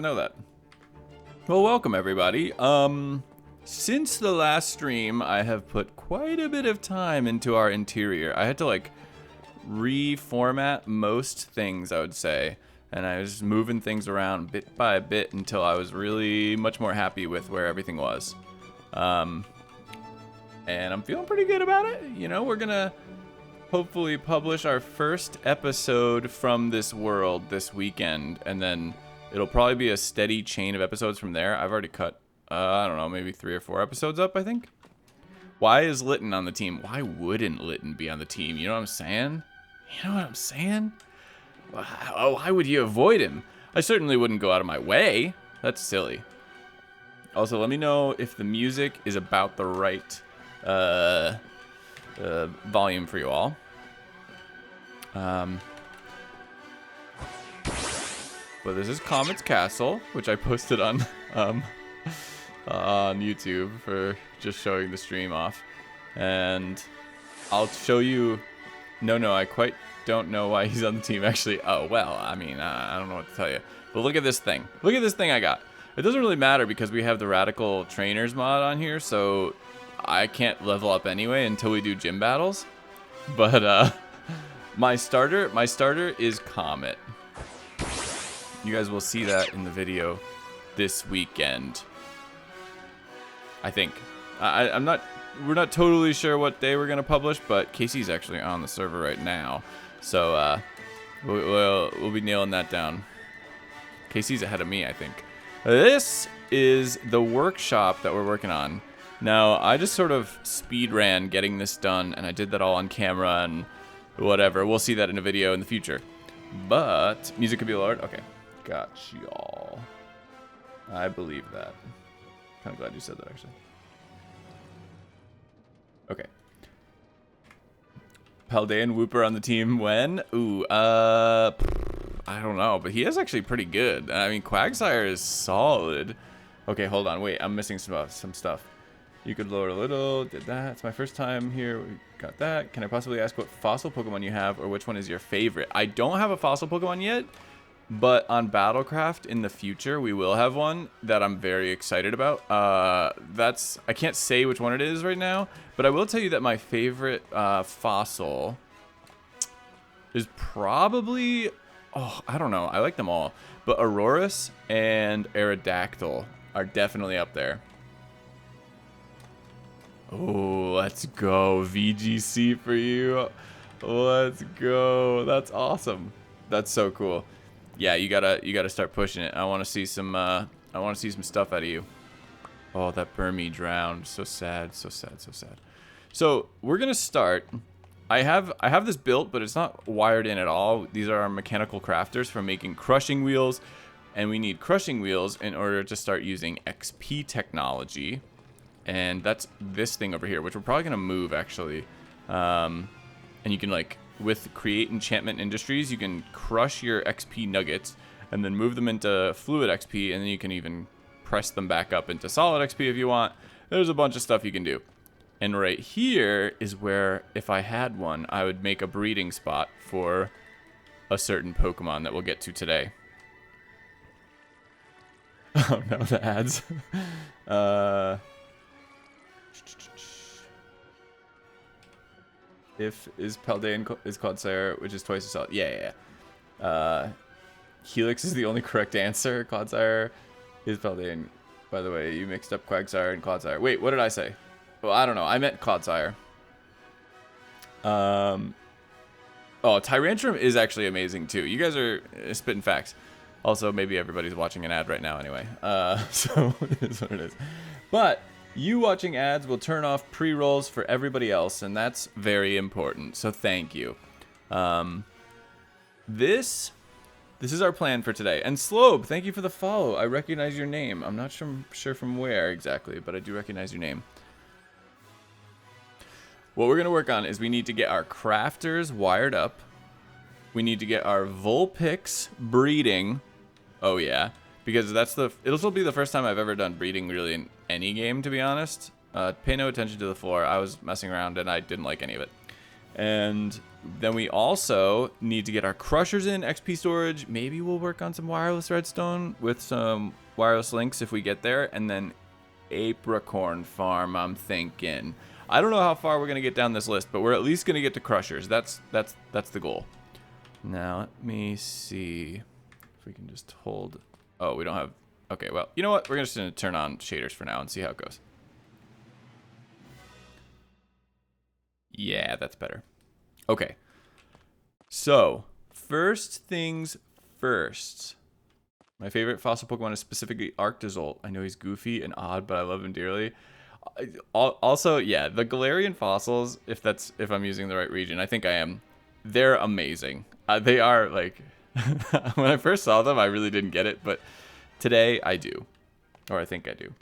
I know that. Well, welcome everybody. Since the last stream, I have put quite a bit of time into our interior. I had to like reformat most things, I would say, and I was moving things around bit by bit until I was really much more happy with where everything was. And I'm feeling pretty good about it. You know, we're gonna hopefully publish our first episode from this world this weekend, and then it'll probably be a steady chain of episodes from there. I've already cut, I don't know, maybe 3 or 4 episodes up, I think. Why is Litton on the team? Why wouldn't Litton be on the team? You know what I'm saying? You know what I'm saying? Why would you avoid him? I certainly wouldn't go out of my way. That's silly. Also, let me know if the music is about the right volume for you all. But this is Comet's Castle, which I posted on YouTube for just showing the stream off. And I'll show you... No, I quite don't know why he's on the team, actually. Oh, well, I mean, I don't know what to tell you. But look at this thing. Look at this thing I got. It doesn't really matter because we have the Radical Trainers mod on here, so I can't level up anyway until we do gym battles. But my starter is Comet. You guys will see that in the video this weekend, I think. We're not totally sure what day we're gonna publish, but Casey's actually on the server right now, so we'll be nailing that down. Casey's ahead of me, I think. This is the workshop that we're working on. Now, I just sort of speed ran getting this done, and I did that all on camera and whatever. We'll see that in a video in the future. But music could be lowered. Okay. Got y'all. I believe that. Kind of glad you said that, actually. Okay. Paldean Whooper on the team when? Ooh, I don't know, but he is actually pretty good. I mean, Quagsire is solid. Okay, hold on. Wait, I'm missing some stuff. You could lower a little. Did that. It's my first time here. We got that. Can I possibly ask what fossil Pokemon you have or which one is your favorite? I don't have a fossil Pokemon yet. But on Battlecraft in the future, we will have one that I'm very excited about. I can't say which one it is right now, but I will tell you that my favorite fossil is probably, I don't know. I like them all, but Aurorus and Aerodactyl are definitely up there. Oh, let's go. VGC for you. Let's go. That's awesome. That's so cool. Yeah, you gotta start pushing it. I want to see some stuff out of you. Oh, that Burmy drowned. So sad, so sad, so sad. So we're gonna start. I have this built, but it's not wired in at all. These are our mechanical crafters for making crushing wheels, and we need crushing wheels in order to start using XP technology. And that's this thing over here, which we're probably gonna move actually. And you can like, with Create Enchantment Industries, you can crush your XP nuggets and then move them into Fluid XP, and then you can even press them back up into Solid XP if you want. There's a bunch of stuff you can do. And right here is where, if I had one, I would make a breeding spot for a certain Pokemon that we'll get to today. Oh no, the ads. If is Paldean is Clodsire, which is twice as solid. Yeah. Helix is the only correct answer. Clodsire is Paldean. By the way, you mixed up Quagsire and Clodsire. Wait, what did I say? Well, I don't know. I meant Clodsire. Oh, Tyrantrum is actually amazing too. You guys are spitting facts. Also, maybe everybody's watching an ad right now anyway. So it is what it is. But you watching ads will turn off pre-rolls for everybody else, and that's very important, so thank you. This is our plan for today. And Slobe, thank you for the follow. I recognize your name. I'm not sure from where exactly, but I do recognize your name. What we're going to work on is we need to get our crafters wired up. We need to get our Vulpix breeding. Oh, yeah. Because it'll be the first time I've ever done breeding really in any game, to be honest. Pay no attention to the floor. I was messing around and I didn't like any of it. And Then we also need to get our crushers in, XP storage. Maybe we'll work on some wireless redstone with some wireless links if we get there. And then apricorn farm, I'm thinking. I don't know how far we're going to get down this list, but we're at least going to get to crushers. That's the goal. Now, let me see if we can just hold. Oh, we don't have. Okay, well, you know what? We're just going to turn on shaders for now and see how it goes. Yeah, that's better. Okay. So, first things first. My favorite fossil Pokemon is specifically Arctozolt. I know he's goofy and odd, but I love him dearly. Also, yeah, the Galarian fossils, if I'm using the right region, I think I am. They're amazing. They are, like, when I first saw them, I really didn't get it, but today I do. Or I think I do.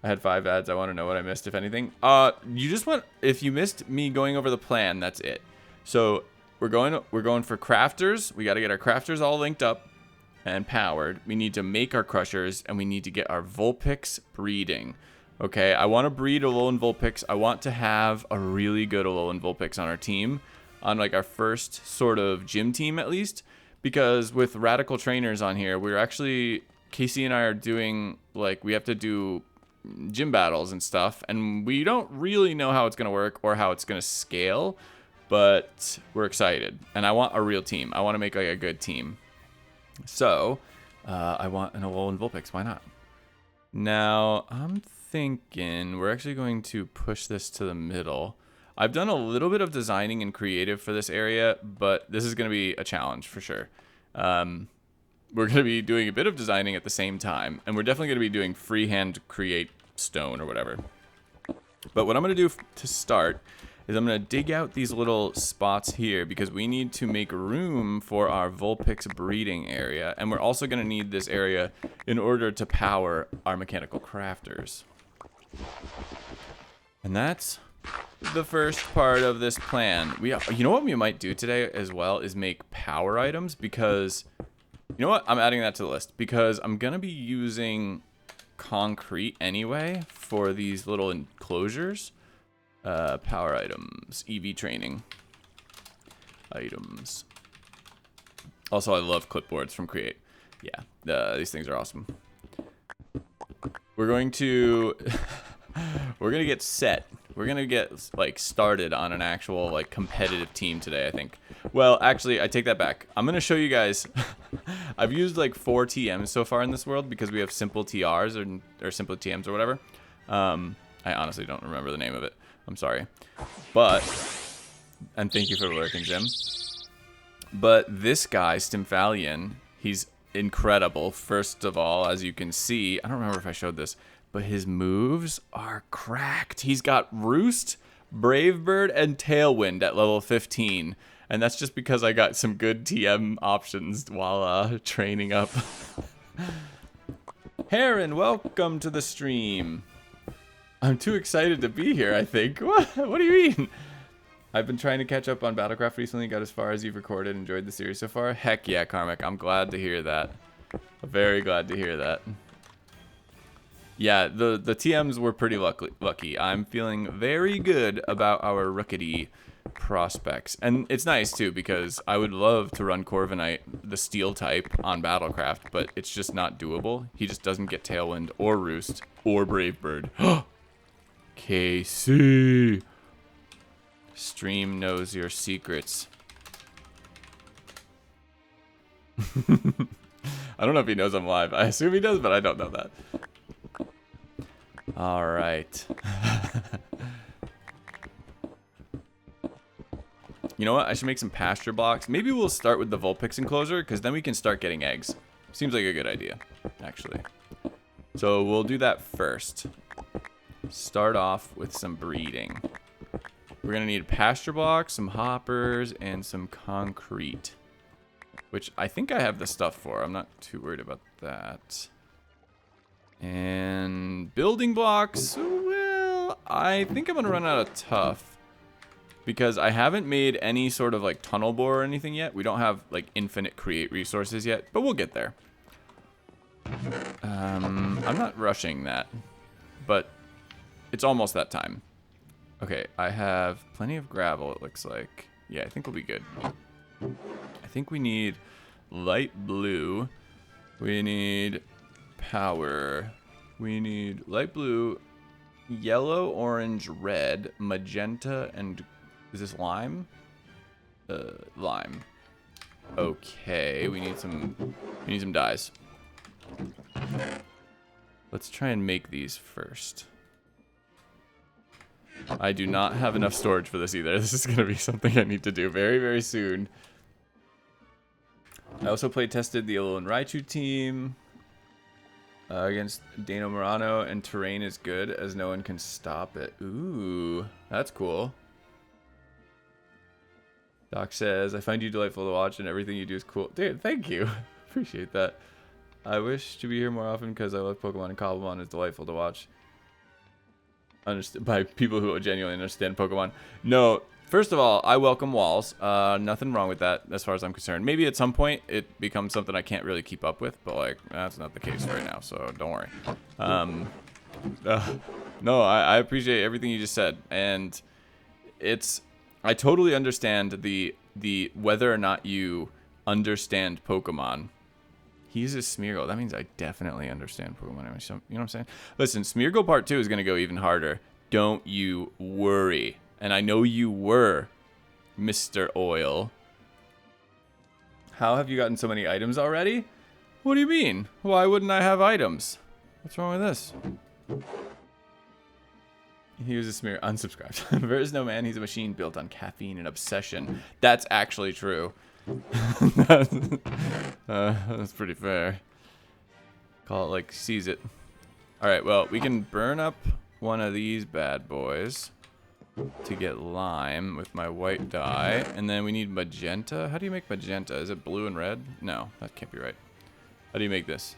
I had 5 ads. I want to know what I missed, if anything. If you missed me going over the plan, that's it. So we're going for crafters. We got to get our crafters all linked up and powered. We need to make our crushers, and we need to get our Vulpix breeding. Okay, I want to breed Alolan Vulpix. I want to have a really good Alolan Vulpix on our team, on like our first sort of gym team at least, because with Radical Trainers on here, we're actually, Casey and I are doing, like, we have to do gym battles and stuff, and we don't really know how it's going to work or how it's going to scale, but we're excited, and I want a real team. I want to make like a good team. So, I want an Alolan Vulpix. Why not? Now, I'm thinking we're actually going to push this to the middle. I've done a little bit of designing and creative for this area, but this is going to be a challenge for sure. We're going to be doing a bit of designing at the same time, and we're definitely going to be doing freehand create stone or whatever. But what I'm going to do to start is I'm going to dig out these little spots here because we need to make room for our Vulpix breeding area, and we're also going to need this area in order to power our mechanical crafters. And that's the first part of this plan. You know what we might do today as well is make power items, because you know what? I'm adding that to the list because I'm going to be using concrete anyway for these little enclosures. Power items, EV training items. Also, I love clipboards from Create. Yeah, these things are awesome. We're going to get set. We're gonna get like started on an actual like competitive team today, I think. Well, actually, I take that back. I'm gonna show you guys. I've used like 4 TMs so far in this world because we have simple TRs or simple TMs or whatever. I honestly don't remember the name of it. I'm sorry, and thank you for lurking, Jim. But this guy, Stimfalion, he's incredible. First of all, as you can see, I don't remember if I showed this, but his moves are cracked. He's got Roost, Brave Bird, and Tailwind at level 15. And that's just because I got some good TM options while training up. Heron, welcome to the stream. I'm too excited to be here, I think. What do you mean? I've been trying to catch up on Battlecraft recently. Got as far as you've recorded. Enjoyed the series so far. Heck yeah, Karmic. I'm glad to hear that. Very glad to hear that. Yeah, the TMs were pretty lucky. I'm feeling very good about our Rookity prospects. And it's nice, too, because I would love to run Corviknight, the Steel type, on Battlecraft, but it's just not doable. He just doesn't get Tailwind or Roost or Brave Bird. KC! Stream knows your secrets. I don't know if he knows I'm live. I assume he does, but I don't know that. All right. You know what? I should make some pasture blocks. Maybe we'll start with the Vulpix enclosure, because then we can start getting eggs. Seems like a good idea, actually. So we'll do that first. Start off with some breeding. We're going to need pasture blocks, some hoppers, and some concrete. Which I think I have the stuff for. I'm not too worried about that. And building blocks, well, I think I'm going to run out of tuff. Because I haven't made any sort of like tunnel bore or anything yet. We don't have like infinite create resources yet, but we'll get there. I'm not rushing that, but it's almost that time. Okay, I have plenty of gravel, it looks like. Yeah, I think we'll be good. I think we need light blue. We need power. We need light blue, yellow, orange, red, magenta, and is this lime? Lime. Okay, we need some dyes. Let's try and make these first. I do not have enough storage for this either. This is going to be something I need to do very, very soon. I also play tested the Alolan Raichu team against Dano Murano, and terrain is good as no one can stop it. Ooh, that's cool. Doc says, I find you delightful to watch and everything you do is cool. Dude, thank you. Appreciate that. I wish to be here more often because I love Pokemon, and Cobblemon is delightful to watch. By people who genuinely understand Pokemon. No, first of all, I welcome walls. Nothing wrong with that as far as I'm concerned. Maybe at some point it becomes something I can't really keep up with, but like that's not the case right now, so don't worry. No, I appreciate everything you just said, and I totally understand the whether or not you understand Pokemon. He uses Smeargle. That means I definitely understand Pokemon. You know what I'm saying? Listen, Smeargle Part 2 is going to go even harder. Don't you worry. And I know you were, Mr. Oil. How have you gotten so many items already? What do you mean? Why wouldn't I have items? What's wrong with this? He uses Smear. Unsubscribed. Virt is no man. He's a machine built on caffeine and obsession. That's actually true. That's pretty fair. Call it like sees it. Alright, well, we can burn up one of these bad boys to get lime with my white dye. And then we need magenta. How do you make magenta? Is it blue and red? No, that can't be right. How do you make this?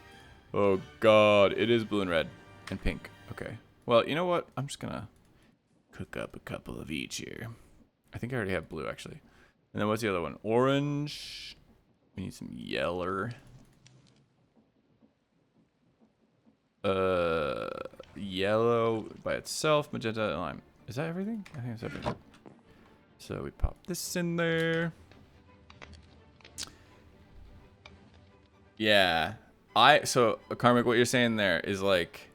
Oh god, it is blue and red. And pink. Okay. Well, you know what? I'm just gonna cook up a couple of each here. I think I already have blue, actually. And then what's the other one? Orange. We need some yeller. Yellow by itself. Magenta and lime. Is that everything? I think that's everything. So we pop this in there. Yeah. So Karmic, what you're saying there is like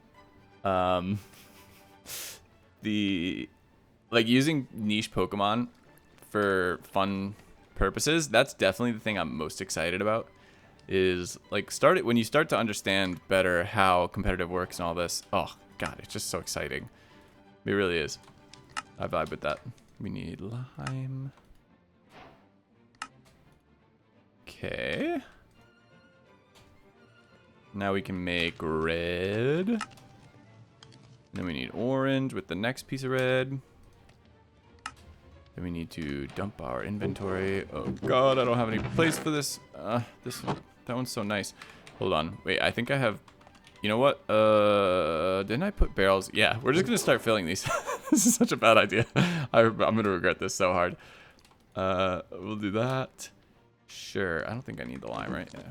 like using niche Pokemon for fun purposes. That's definitely the thing I'm most excited about, is like when you start to understand better how competitive works and all this. Oh god, it's just so exciting. It really is. I vibe with that. We need lime. Okay. Now we can make red. Then we need orange with the next piece of red. Then we need to dump our inventory. Oh god, I don't have any place for this. That one's so nice. Hold on. Wait, I think I have... You know what? Didn't I put barrels? Yeah, we're just going to start filling these. This is such a bad idea. I'm going to regret this so hard. We'll do that. Sure. I don't think I need the lime, right? Yeah.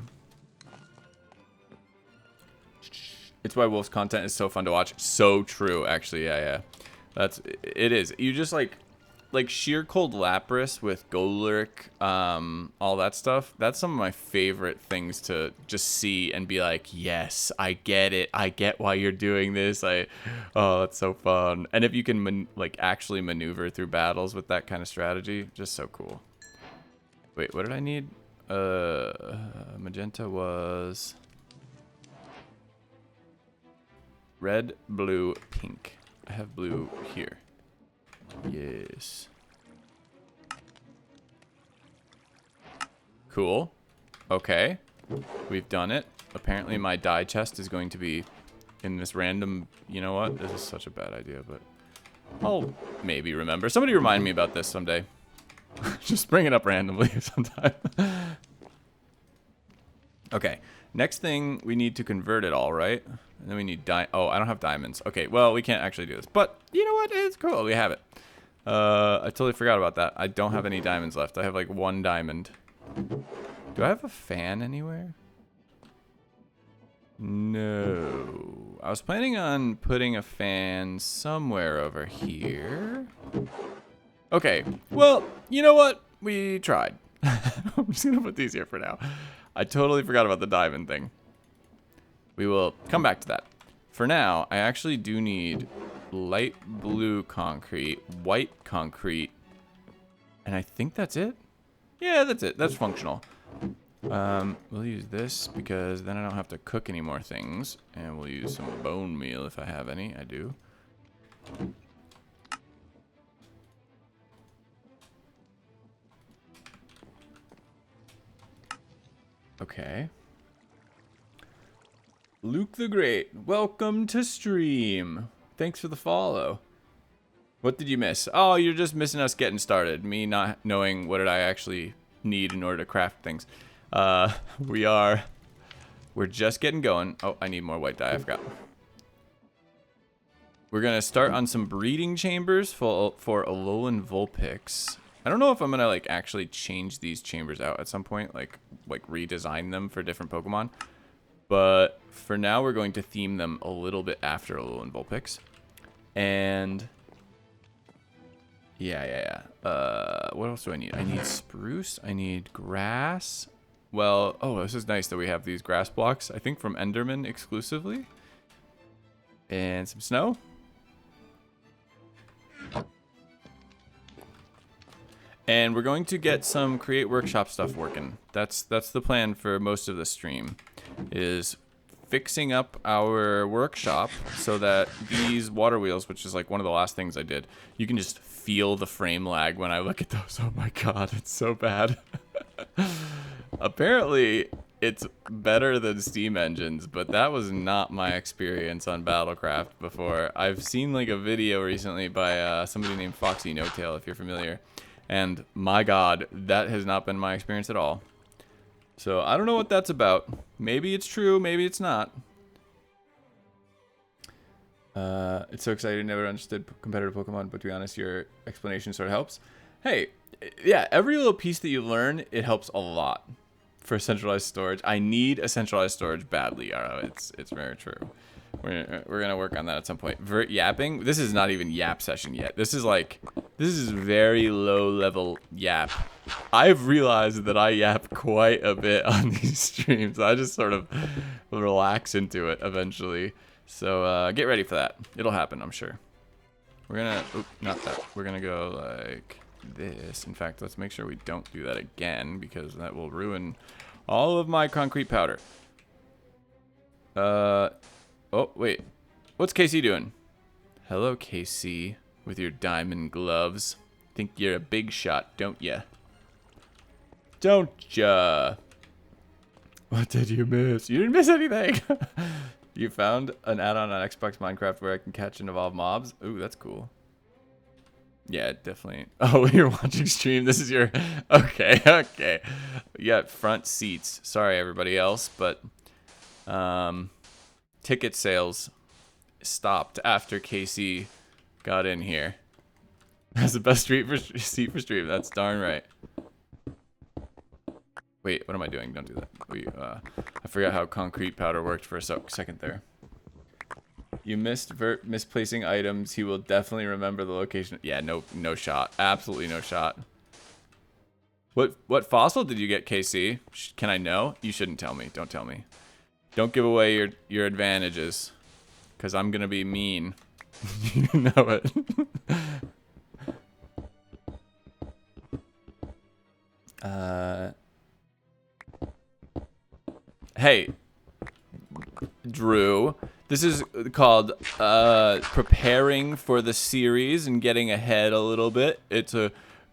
It's why Wolf's content is so fun to watch. So true, actually. Yeah. It is. You just like sheer cold Lapras with Golurk, all that stuff. That's some of my favorite things to just see and be like, yes, I get it. I get why you're doing this. Oh, that's so fun. And if you can actually maneuver through battles with that kind of strategy, just so cool. Wait, what did I need? Magenta was red, blue, pink. I have blue here. Yes. Cool. Okay. We've done it. Apparently my dye chest is going to be in this random... You know what? This is such a bad idea, but I'll maybe remember. Somebody remind me about this someday. Just bring it up randomly sometime. Okay. Next thing, we need to convert it all, right? And then we need oh, I don't have diamonds. Okay, well, we can't actually do this. But you know what? It's cool. We have it. I totally forgot about that. I don't have any diamonds left. I have like 1 diamond. Do I have a fan anywhere? No. I was planning on putting a fan somewhere over here. Okay. Well, you know what? we tried. I'm just gonna put these here for now. I totally forgot about the diamond thing. We will come back to that. For now, I actually do need light blue concrete, white concrete, and I think that's it. Yeah, that's it. That's functional. We'll use this because then I don't have to cook any more things, and we'll use some bone meal if I have any. I do. Okay. Luke the Great, welcome to stream. Thanks for the follow. What did you miss? Oh, you're just missing us getting started. Me not knowing what did I actually need in order to craft things. We're just getting going. Oh, I need more white dye. I forgot. We're gonna start on some breeding chambers for Alolan Vulpix. I don't know if I'm gonna like actually change these chambers out at some point, like redesign them for different Pokemon. But for now, we're going to theme them a little bit after Alolan Vulpix. And yeah. What else do I need? I need spruce. I need grass. Well, oh, this is nice that we have these grass blocks. I think from Enderman exclusively. And some snow. And we're going to get some Create Workshop stuff working. That's the plan for most of the stream, is fixing up our workshop so that these water wheels, which is like one of the last things I did, you can just feel the frame lag when I look at those. Oh my god, it's so bad. Apparently, it's better than Steam engines, but that was not my experience on Battlecraft before. I've seen like a video recently by somebody named Foxy No-Tail, if you're familiar. And my god, that has not been my experience at all. So I don't know what that's about. Maybe it's true, maybe it's not. It's so exciting. Never understood competitive Pokemon, but to be honest, your explanation sort of helps. Hey, yeah, every little piece that you learn, it helps a lot for centralized storage. I need a centralized storage badly, Yaro. It's very true. We're gonna work on that at some point. Virt yapping. This is not even yap session yet. This is very low level yap. I've realized that I yap quite a bit on these streams. I just sort of relax into it eventually. So get ready for that. It'll happen, I'm sure. We're gonna, not that. We're gonna go like this. In fact, let's make sure we don't do that again because that will ruin all of my concrete powder. Oh, wait. What's KC doing? Hello, KC, with your diamond gloves. Think you're a big shot, don't ya? Don't ya? What did you miss? You didn't miss anything. You found an add-on on Xbox Minecraft where I can catch and evolve mobs? Ooh, that's cool. Yeah, definitely. Oh, you're watching stream. This is your... Okay. You got front seats. Sorry, everybody else, but... Ticket sales stopped after KC got in here. That's the best seat for stream. That's darn right. Wait, what am I doing? Don't do that. I forgot how concrete powder worked for a second there. You missed Virt misplacing items. He will definitely remember the location. Yeah, no shot. Absolutely no shot. What fossil did you get, KC? Can I know? You shouldn't tell me. Don't tell me. Don't give away your advantages, because I'm going to be mean. You know it. Hey, Drew. This is called preparing for the series and getting ahead a little bit. It's a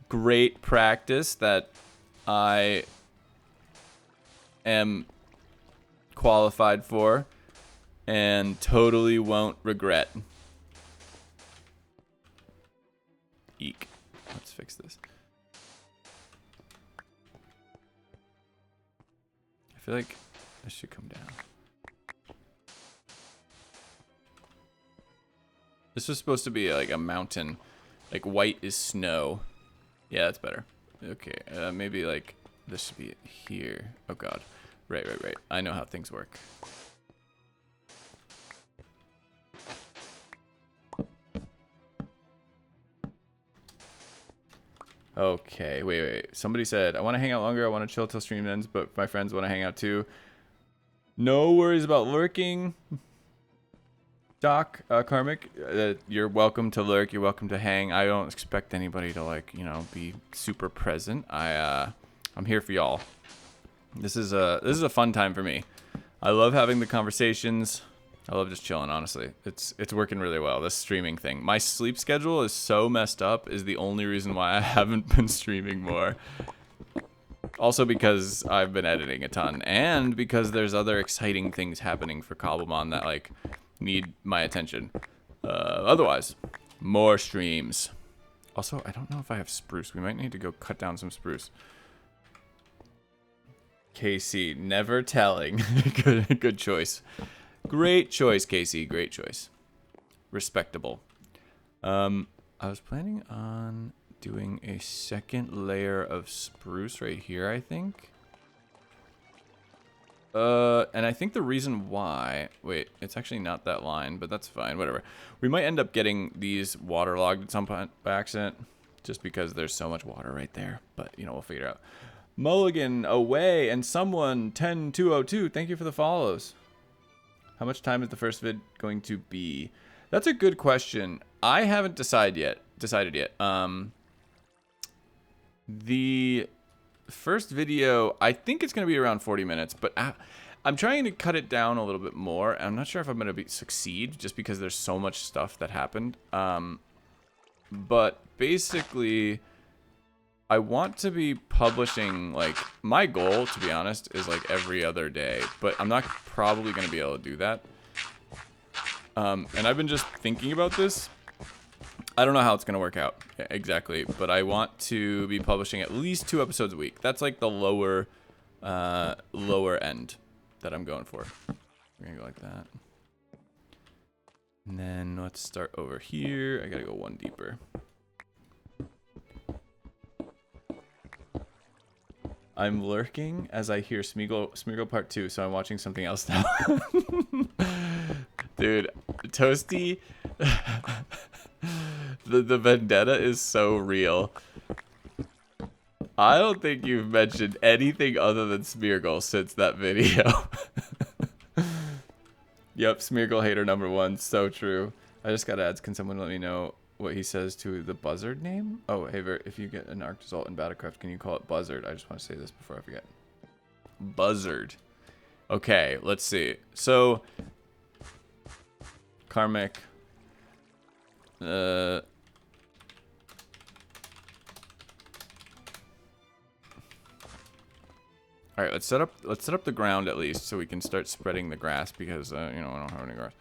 great practice that I am qualified for and totally won't regret. Eek. Let's fix this. I feel like this should come down. This was supposed to be like a mountain. Like white is snow. Yeah, that's better. Okay, maybe like this should be here. Oh god. Right. I know how things work. Okay, wait. Somebody said, I want to hang out longer. I want to chill till stream ends, but my friends want to hang out too. No worries about lurking. Doc, Karmic, you're welcome to lurk. You're welcome to hang. I don't expect anybody to, like, you know, be super present. I'm here for y'all. This is a fun time for me. I love having the conversations. I love just chilling, honestly. It's working really well, this streaming thing. My sleep schedule is so messed up, is the only reason why I haven't been streaming more. Also because I've been editing a ton, and because there's other exciting things happening for Cobblemon that, like, need my attention. Otherwise, more streams. Also, I don't know if I have spruce. We might need to go cut down some spruce. KC, never telling. Good choice. Great choice, Casey. Great choice. Respectable. I was planning on doing a second layer of spruce right here, I think. And I think the reason why... Wait, it's actually not that line, but that's fine. Whatever. We might end up getting these waterlogged at some point by accident, just because there's so much water right there. But, you know, we'll figure it out. Mulligan, away, and someone, 10202, thank you for the follows. How much time is the first vid going to be? That's a good question. I haven't decided yet. The first video, I think it's going to be around 40 minutes, but I'm trying to cut it down a little bit more. I'm not sure if I'm going to succeed, just because there's so much stuff that happened. But basically, I want to be publishing, like, my goal, to be honest, is like every other day, but I'm not probably going to be able to do that. And I've been just thinking about this. I don't know how it's going to work out exactly, but I want to be publishing at least 2 episodes a week. That's like the lower end that I'm going for. We're going to go like that. And then let's start over here. I got to go one deeper. I'm lurking as I hear Smeagol Part 2, so I'm watching something else now. Dude, Toasty, the vendetta is so real. I don't think you've mentioned anything other than Smeagol since that video. Yep, Smeagol hater #1, so true. I just got ads. Can someone let me know what he says to the buzzard name? Oh, hey, Virt, if you get an arc result in Battlecraft, can you call it buzzard? I just want to say this before I forget. Buzzard. Okay, let's see. So, Karmic. All right, let's set up the ground at least so we can start spreading the grass because you know, I don't have any grass.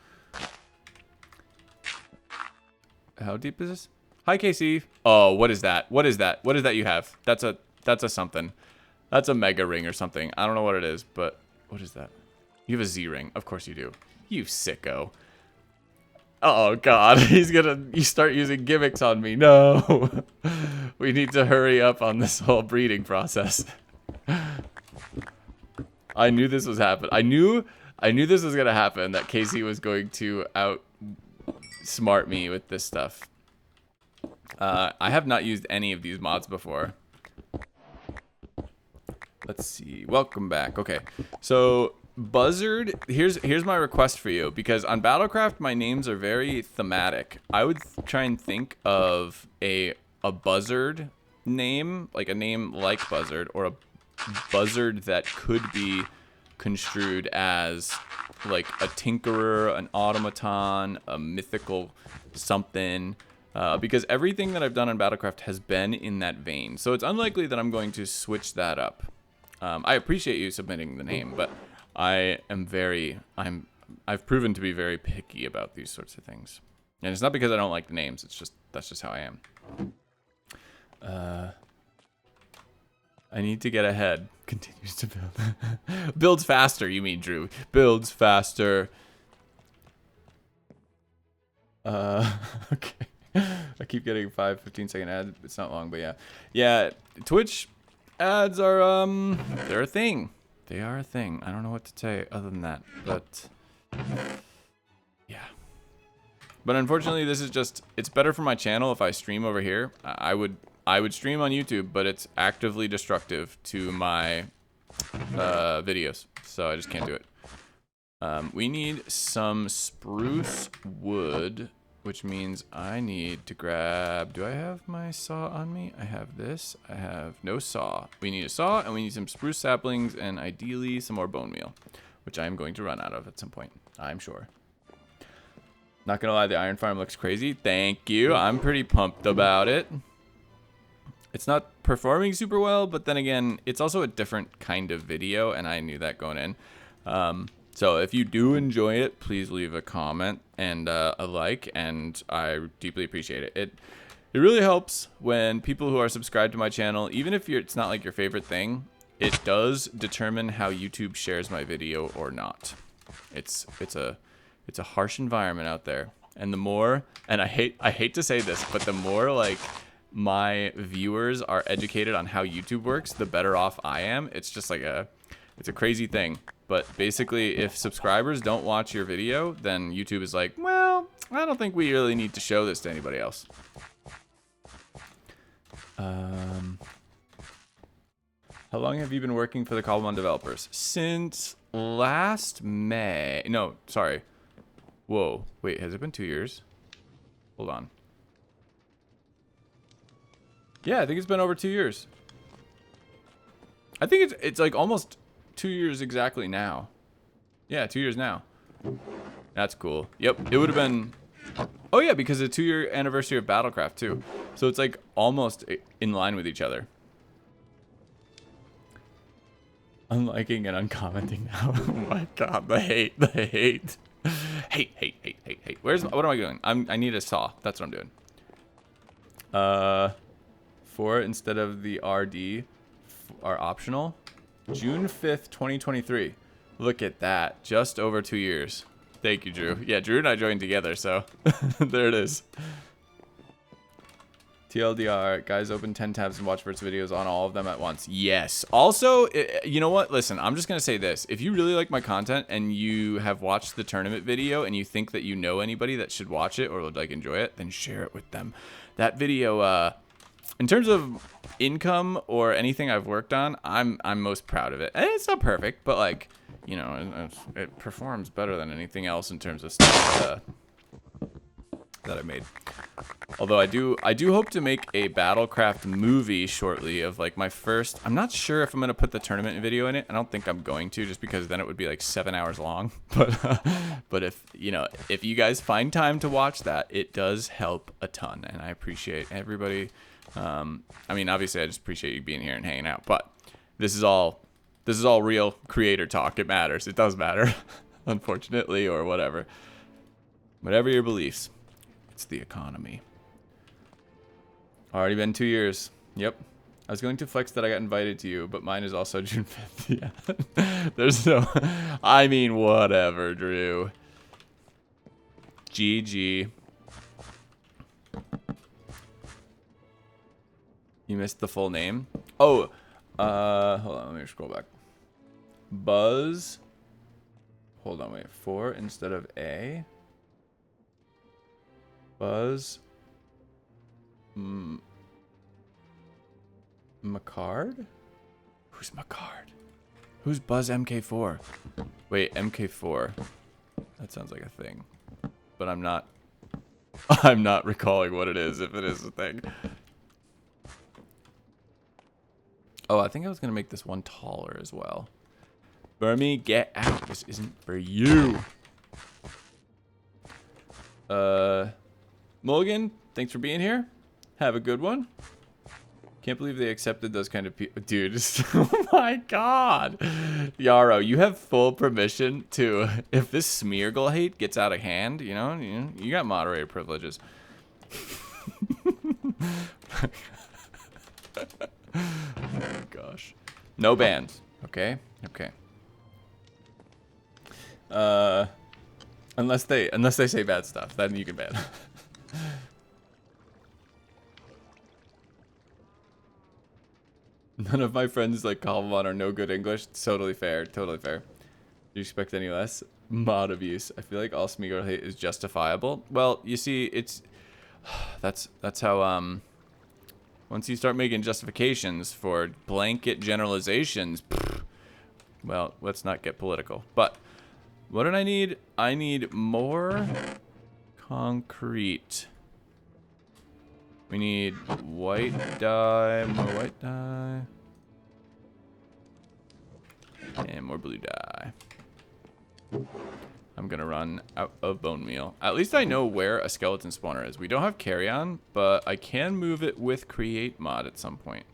How deep is this? Hi, KC. Oh, what is that? What is that? What is that you have? That's a something. That's a mega ring or something. I don't know what it is, but what is that? You have a Z ring. Of course you do. You sicko. Oh God, you start using gimmicks on me. No. We need to hurry up on this whole breeding process. I knew this was happening. I knew this was gonna happen. That Casey was going to outsmart me with this stuff. I have not used any of these mods before. Let's see. Welcome back. Okay, so Buzzard. Here's my request for you, because on Battlecraft my names are very thematic. I would try and think of a buzzard name, like a name like Buzzard, or a buzzard that could be construed as like a tinkerer, an automaton, a mythical something, because everything that I've done on Battlecraft has been in that vein, so it's unlikely that I'm going to switch that up. I appreciate you submitting the name, but I've proven to be very picky about these sorts of things, and it's not because I don't like the names. It's just that's just how I am. I need to get ahead. Continues to build. Builds faster, you mean, Drew. Builds faster. Okay. I keep getting 5-15 second ads. It's not long, but yeah. Yeah, Twitch ads are, they're a thing. They are a thing. I don't know what to say other than that, but yeah. But unfortunately, this is just, it's better for my channel if I stream over here. I would I would stream on YouTube, but it's actively destructive to my videos, so I just can't do it. We need some spruce wood, which means I need to grab... Do I have my saw on me? I have this. I have no saw. We need a saw, and we need some spruce saplings, and ideally some more bone meal, which I am going to run out of at some point, I'm sure. Not gonna lie, the iron farm looks crazy. Thank you. I'm pretty pumped about it. It's not performing super well, but then again, it's also a different kind of video, and I knew that going in. So if you do enjoy it, please leave a comment and a like, and I deeply appreciate it. It really helps when people who are subscribed to my channel, even if it's not like your favorite thing, it does determine how YouTube shares my video or not. It's a harsh environment out there, and the more, and I hate to say this, but the more like my viewers are educated on how YouTube works, the better off I am. It's just like it's a crazy thing. But basically, if subscribers don't watch your video, then YouTube is like, well, I don't think we really need to show this to anybody else. How long have you been working for the Cobblemon developers? Since last May. No, sorry. Whoa, wait, has it been 2 years? Hold on. Yeah, I think it's been over 2 years. I think it's like almost 2 years exactly now. Yeah, 2 years now. That's cool. Yep, it would have been... Oh yeah, because it's a 2-year anniversary of Battlecraft too. So it's like almost in line with each other. Unliking and uncommenting now. Oh my god, the hate, the hate. Hate. What am I doing? I need a saw. That's what I'm doing. 4 instead of the RD are optional. June 5th, 2023. Look at that. Just over 2 years. Thank you, Drew. Yeah, Drew and I joined together, so there it is. TLDR, guys, open 10 tabs and watch Virt's videos on all of them at once. Yes. Also, you know what? Listen, I'm just going to say this. If you really like my content and you have watched the tournament video and you think that you know anybody that should watch it or would like enjoy it, then share it with them. That video, in terms of income or anything I've worked on, I'm most proud of it. And it's not perfect, but like, you know, it performs better than anything else in terms of stuff that I made. Although I do hope to make a Battlecraft movie shortly of like my first. I'm not sure if I'm gonna put the tournament video in it. I don't think I'm going to, just because then it would be like 7 hours long. But if you guys find time to watch that, it does help a ton, and I appreciate everybody. I mean, obviously, I just appreciate you being here and hanging out. But this is all real creator talk. It matters. It does matter, unfortunately, or whatever. Whatever your beliefs. It's the economy. Already been 2 years. Yep. I was going to flex that I got invited to you, but mine is also June 5th. Yeah. There's no... I mean, whatever, Drew. GG. You missed the full name? Oh, hold on, let me scroll back. Buzz. Hold on, wait. 4 instead of A. Buzz. Macard? Who's Macard? Who's Buzz MK4? Wait, MK4. That sounds like a thing. But I'm not recalling what it is, if it is a thing. Oh, I think I was going to make this one taller as well. Burmy, get out. This isn't for you. Mulligan, thanks for being here. Have a good one. Can't believe they accepted those kind of people. Dude, oh my god. Yarrow, you have full permission to, if this Smeargle hate gets out of hand, you got moderator privileges. Oh gosh. No bans. Okay? Okay. Unless they say bad stuff, then you can ban. None of my friends like Cobblemon are no good English. It's totally fair. Totally fair. Do you expect any less? Mod abuse. I feel like all Smeagol hate is justifiable. Well, you see, it's that's how Once you start making justifications for blanket generalizations, well, let's not get political. But what did I need? I need more concrete. We need white dye, more white dye, and more blue dye. I'm gonna run out of bone meal. At least I know where a skeleton spawner is. We don't have carry-on, but I can move it with create mod at some point.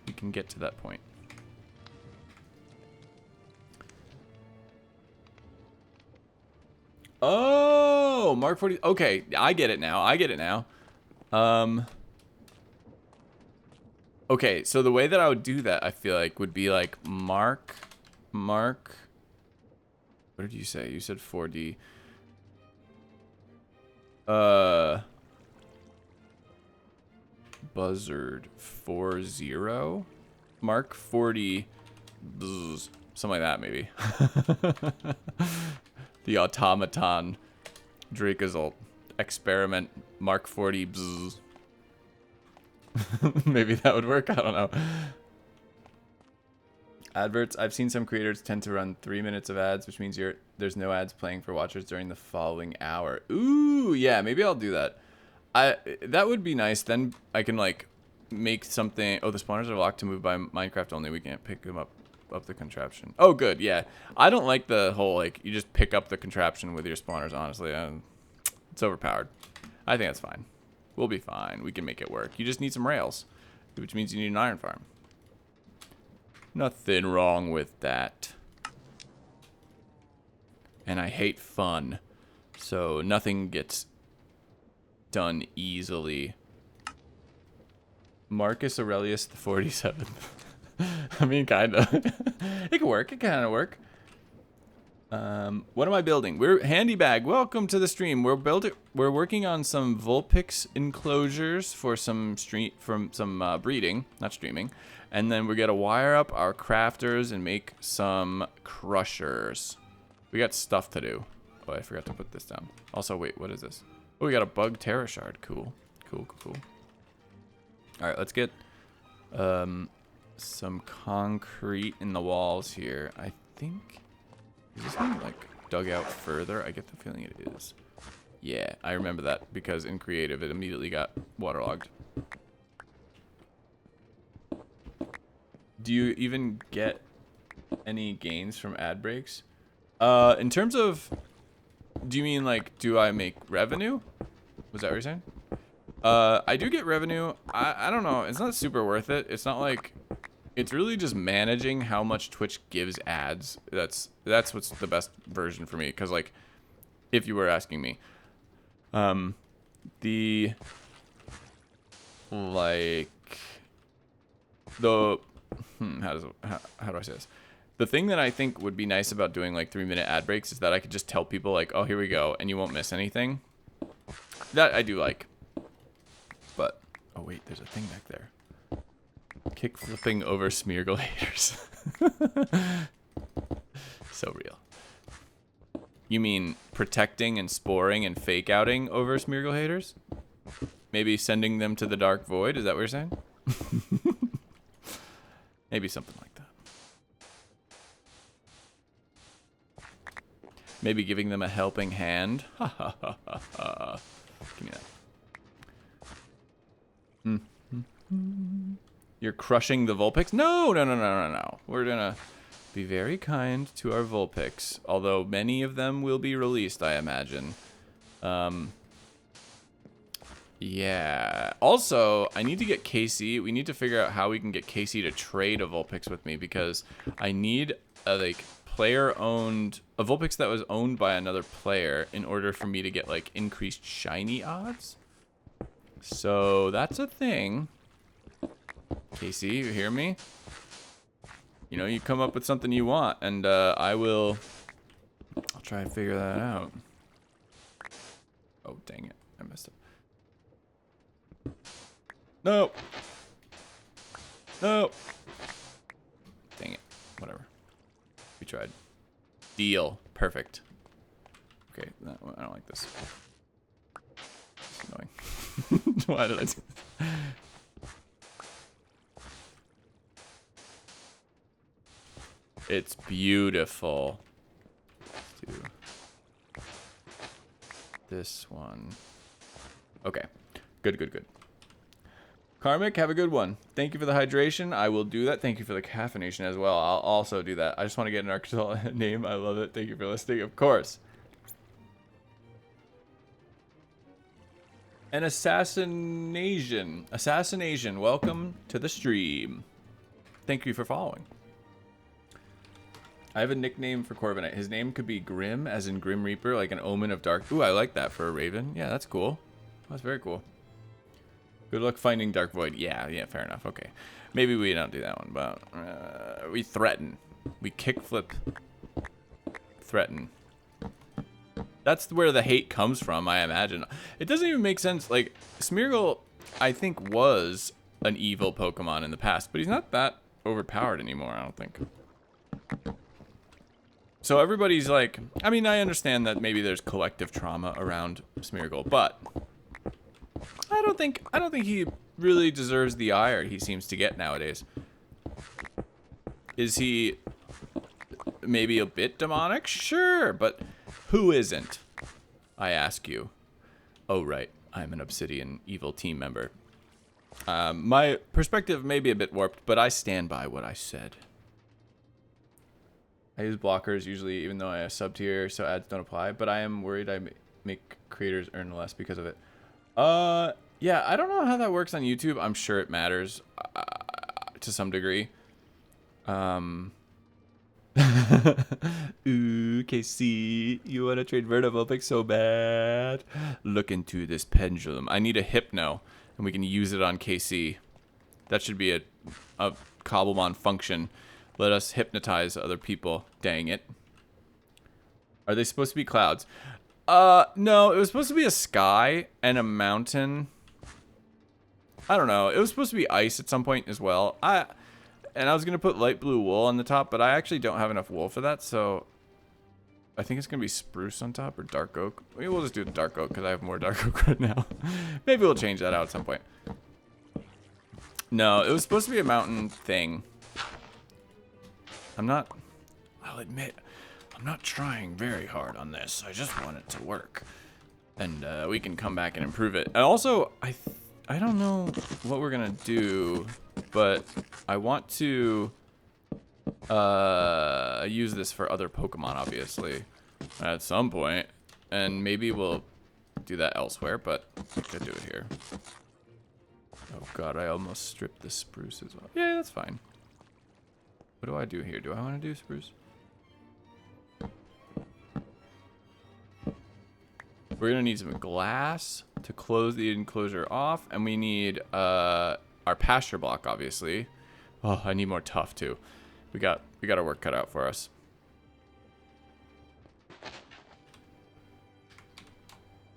We can get to that point. Oh, Mark 40. Okay, I get it now. I get it now. Okay, so the way that I would do that, I feel like, would be like Mark. What did you say? You said 4D. Buzzard 40. Mark 40. Bzz, something like that, maybe. The automaton. Dracozolt. Experiment. Mark 40. Bzz. Maybe that would work. I don't know. Adverts. I've seen some creators tend to run 3 minutes of ads, which means there's no ads playing for watchers during the following hour. Ooh, yeah, maybe I'll do that. That would be nice. Then I can like make something. Oh, the spawners are locked to move by Minecraft only. We can't pick them up the contraption. Oh, good. Yeah, I don't like the whole like you just pick up the contraption with your spawners. Honestly, it's overpowered. I think that's fine. We'll be fine. We can make it work. You just need some rails, which means you need an iron farm. Nothing wrong with that. And I hate fun. So nothing gets done easily. Marcus Aurelius the 47th. I mean, kind of. It can work. It can kind of work. What am I building? We're Handy Bag. Welcome to the stream. We're working on some Vulpix enclosures for some breeding, not streaming. And then we got to wire up our crafters and make some crushers. We got stuff to do. Oh, I forgot to put this down. Also, wait, what is this? Oh, we got a bug terra shard. Cool. Cool. All right, let's get some concrete in the walls here. I think, is this one like dug out further? I get the feeling it is. Yeah, I remember that because in creative it immediately got waterlogged. Do you even get any gains from ad breaks? In terms of, do you mean like, do I make revenue? Was that what you're saying? I do get revenue. I don't know. It's not super worth it. It's not like, it's really just managing how much Twitch gives ads. That's what's the best version for me. Cause like, if you were asking me, how do I say this? The thing that I think would be nice about doing like 3-minute ad breaks is that I could just tell people like, oh, here we go, and you won't miss anything. That I do like. But, oh wait, there's a thing back there. Kick flipping over Smeargle haters. So real. You mean protecting and sporing and fake outing over Smeargle haters? Maybe sending them to the dark void? Is that what you're saying? Maybe something like that. Maybe giving them a helping hand. Ha ha ha ha ha. Give me that. You're crushing the Vulpix? No. We're gonna be very kind to our Vulpix. Although many of them will be released, I imagine. Yeah. Also, I need to get Casey. We need to figure out how we can get Casey to trade a Vulpix with me because I need a like player-owned a Vulpix that was owned by another player in order for me to get like increased shiny odds. So that's a thing. Casey, you hear me? You know, you come up with something you want, and I'll try and figure that out. Oh, dang it. I messed up. No. No. Dang it. Whatever. We tried. Deal. Perfect. Okay, I don't like this. It's annoying. Why did I do that? It's beautiful. Let's do this one. Okay. Good, good, good. Karmic, have a good one. Thank you for the hydration. I will do that. Thank you for the caffeination as well. I'll also do that. I just want to get an Arkansas name. I love it. Thank you for listening. Of course. An assassination. Assassination. Welcome to the stream. Thank you for following. I have a nickname for Corviknight. His name could be Grim, as in Grim Reaper, like an omen of dark. Ooh, I like that for a raven. Yeah, that's cool. That's very cool. Good luck finding Dark Void. Yeah, fair enough. Okay. Maybe we don't do that one, but we threaten. We kickflip. Threaten. That's where the hate comes from, I imagine. It doesn't even make sense. Like, Smeargle, I think, was an evil Pokemon in the past, but he's not that overpowered anymore, I don't think. So everybody's like, I mean, I understand that maybe there's collective trauma around Smeargle, but I don't think he really deserves the ire he seems to get nowadays. Is he maybe a bit demonic? Sure, but who isn't? I ask you. Oh, right. I'm an Obsidian evil team member. My perspective may be a bit warped, but I stand by what I said. I use blockers usually, even though I have sub-tier, so ads don't apply. But I am worried I make creators earn less because of it. Yeah, I don't know how that works on YouTube. I'm sure it matters to some degree. Ooh, KC, you want to trade Virt Vulpix so bad? Look into this pendulum. I need a Hypno, and we can use it on KC. That should be a Cobblemon function. Let us hypnotize other people. Dang it. Are they supposed to be clouds? No, it was supposed to be a sky and a mountain. I don't know. It was supposed to be ice at some point as well. And I was going to put light blue wool on the top, but I actually don't have enough wool for that, so I think it's going to be spruce on top or dark oak. Maybe we'll just do dark oak because I have more dark oak right now. Maybe we'll change that out at some point. No, it was supposed to be a mountain thing. I'll admit, I'm not trying very hard on this. I just want it to work. And we can come back and improve it. And also, I don't know what we're going to do, but I want to use this for other Pokemon, obviously, at some point. And maybe we'll do that elsewhere, but I could do it here. Oh god, I almost stripped the spruce as well. Yeah, that's fine. What do I do here? Do I want to do spruce? We're going to need some glass to close the enclosure off, and we need our pasture block, obviously. Oh, I need more tough too. We got our work cut out for us.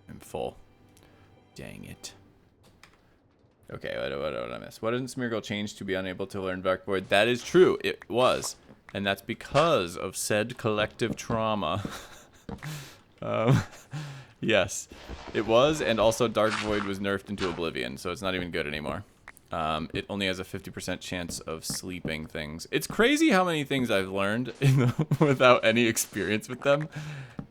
I'm full. Dang it. Okay, what did I miss? What didn't Smeargle change to be unable to learn Dark Void? That is true. It was. And that's because of said collective trauma. Yes, it was. And also Dark Void was nerfed into Oblivion, so it's not even good anymore. It only has a 50% chance of sleeping things. It's crazy how many things I've learned without any experience with them.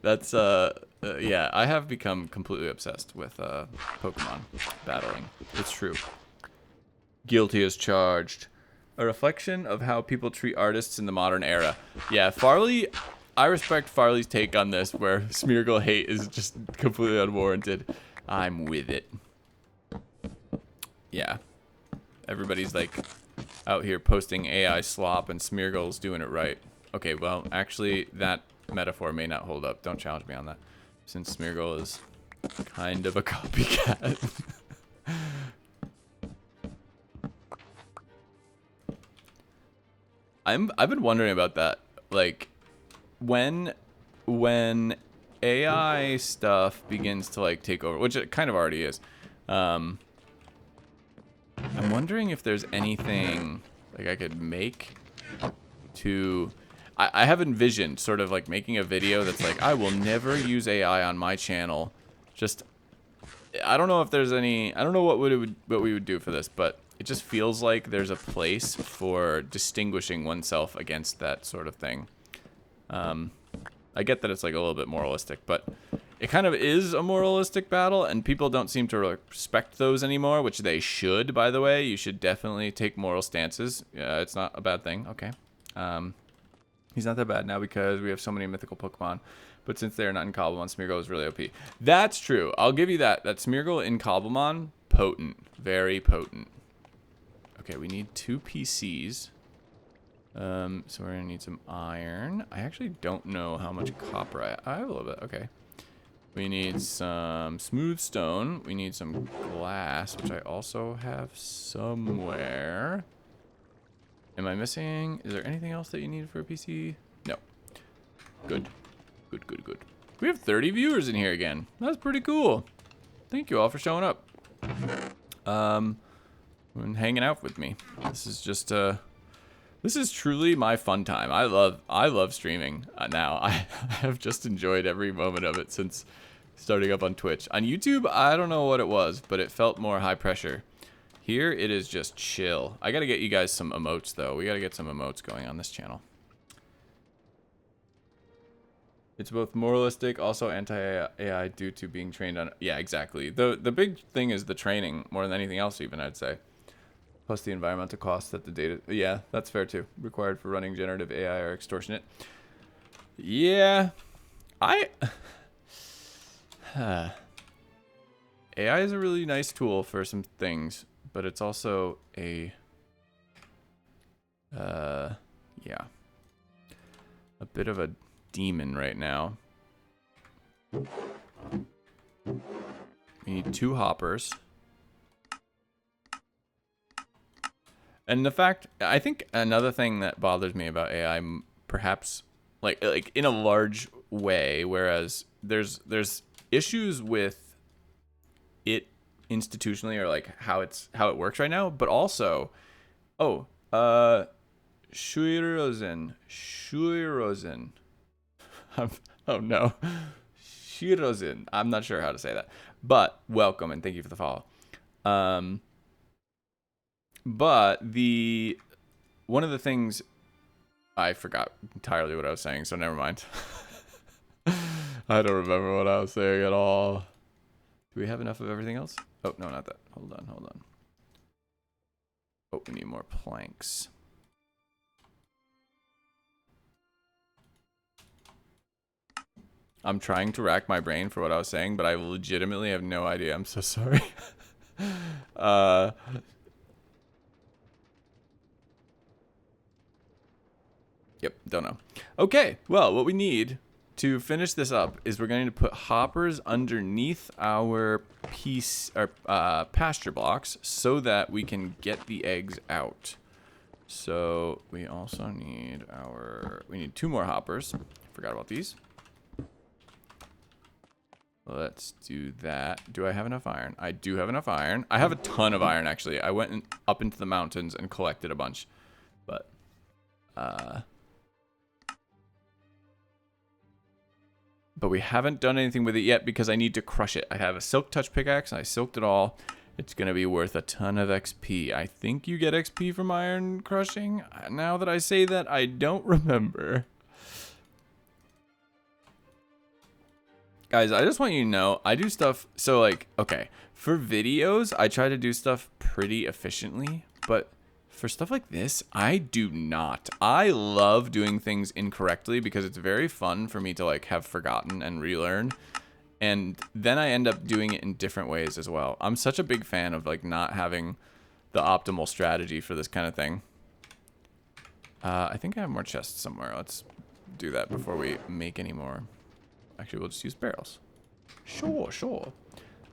That's, yeah, I have become completely obsessed with Pokemon battling. It's true. Guilty as charged. A reflection of how people treat artists in the modern era. Yeah, Farley, I respect Farley's take on this, where Smeargle hate is just completely unwarranted. I'm with it. Yeah. Everybody's like out here posting AI slop and Smeargle's doing it right. Okay, well, actually, that metaphor may not hold up. Don't challenge me on that, since Smeargle is kind of a copycat. I've been wondering about that. Like, when AI stuff begins to like take over, which it kind of already is. I'm wondering if there's anything like I could make to. I have envisioned sort of like making a video that's like, I will never use AI on my channel. Just, I don't know if there's any, I don't know what we would do for this, but It just feels like there's a place for distinguishing oneself against that sort of thing. I get that it's like a little bit moralistic, but it kind of is a moralistic battle, and people don't seem to respect those anymore, which they should, by the way. You should definitely take moral stances. It's not a bad thing. Okay. He's not that bad now because we have so many mythical Pokemon. But since they are not in Cobblemon, Smeargle is really OP. That's true. I'll give you that. That Smeargle in Cobblemon, potent. Very potent. Okay, we need 2 PCs. So we're going to need some iron. I actually don't know how much copper I have a little bit. Okay. We need some smooth stone. We need some glass, which I also have somewhere. Am I missing? Is there anything else that you need for a PC? No. Good. Good, good, good. We have 30 viewers in here again. That's pretty cool. Thank you all for showing up. And hanging out with me. This is just this is truly my fun time. I love streaming now. I have just enjoyed every moment of it since starting up on Twitch. On YouTube, I don't know what it was, but it felt more high pressure. Here, it is just chill. I gotta get you guys some emotes, though. We gotta get some emotes going on this channel. It's both moralistic, also anti-AI due to being trained on... Yeah, exactly. The big thing is the training, more than anything else even, I'd say. Plus the environmental costs that the data... Yeah, that's fair too. Required for running generative AI are extortionate. Yeah. AI is a really nice tool for some things, but it's also a... yeah. A bit of a demon right now. We need 2 hoppers. And the fact, I think another thing that bothers me about AI, perhaps like in a large way, whereas there's issues with it institutionally or like how it works right now, but also, Shuirozen. Oh no. Shirozen. I'm not sure how to say that. But welcome and thank you for the follow. But one of the things I forgot entirely what I was saying, so never mind. I don't remember what I was saying at all. Do we have enough of everything else? Oh, no, not that. Hold on. Oh, we need more planks. I'm trying to rack my brain for what I was saying, but I legitimately have no idea. I'm so sorry. Yep, don't know. Okay, well, what we need to finish this up is we're going to put hoppers underneath our pasture blocks so that we can get the eggs out. So we also need we need 2 more hoppers. Forgot about these. Let's do that. Do I have enough iron? I do have enough iron. I have a ton of iron, actually. I went up into the mountains and collected a bunch. But, we haven't done anything with it yet because I need to crush it. I have a silk touch pickaxe and I silked it all. It's going to be worth a ton of XP. I think you get XP from iron crushing. Now that I say that, I don't remember. Guys, I just want you to know, I do stuff, so like, okay, for videos, I try to do stuff pretty efficiently, but for stuff like this, I do not. I love doing things incorrectly because it's very fun for me to like have forgotten and relearn, and then I end up doing it in different ways as well. I'm such a big fan of like not having the optimal strategy for this kind of thing. I think I have more chests somewhere. Let's do that before we make any more. Actually, we'll just use barrels. Sure.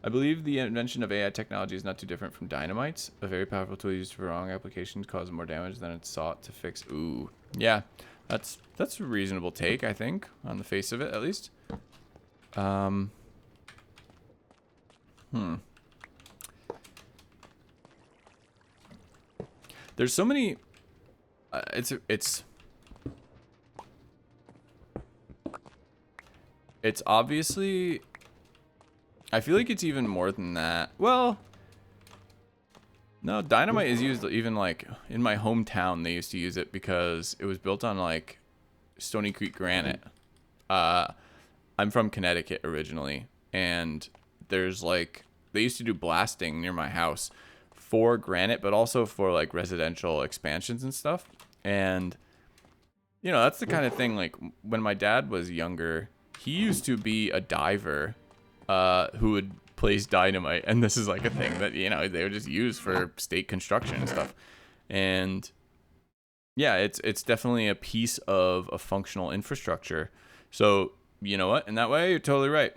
I believe the invention of AI technology is not too different from dynamites. A very powerful tool used for wrong applications causes more damage than it's sought to fix. Ooh. Yeah, that's a reasonable take, I think, on the face of it, at least. There's so many... It's obviously... I feel like it's even more than that. Well, No, dynamite is used even like in my hometown. They used to use it because it was built on like Stony Creek granite. I'm from Connecticut originally, and there's like they used to do blasting near my house for granite, but also for like residential expansions and stuff. And you know, that's the kind of thing, like when my dad was younger, he used to be a diver who would place dynamite, and this is like a thing that, you know, they would just use for state construction and stuff. And yeah, it's definitely a piece of a functional infrastructure. So, you know what? In that way, you're totally right.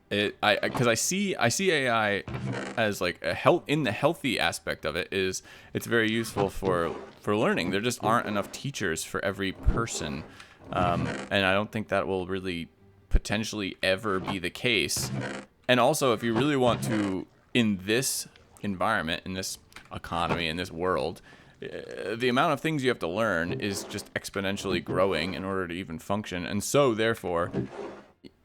Because I see AI as like in the healthy aspect of it is it's very useful for learning. There just aren't enough teachers for every person, and I don't think that will really potentially ever be the case. And also, if you really want to, in this environment, in this economy, in this world, the amount of things you have to learn is just exponentially growing in order to even function. And so therefore,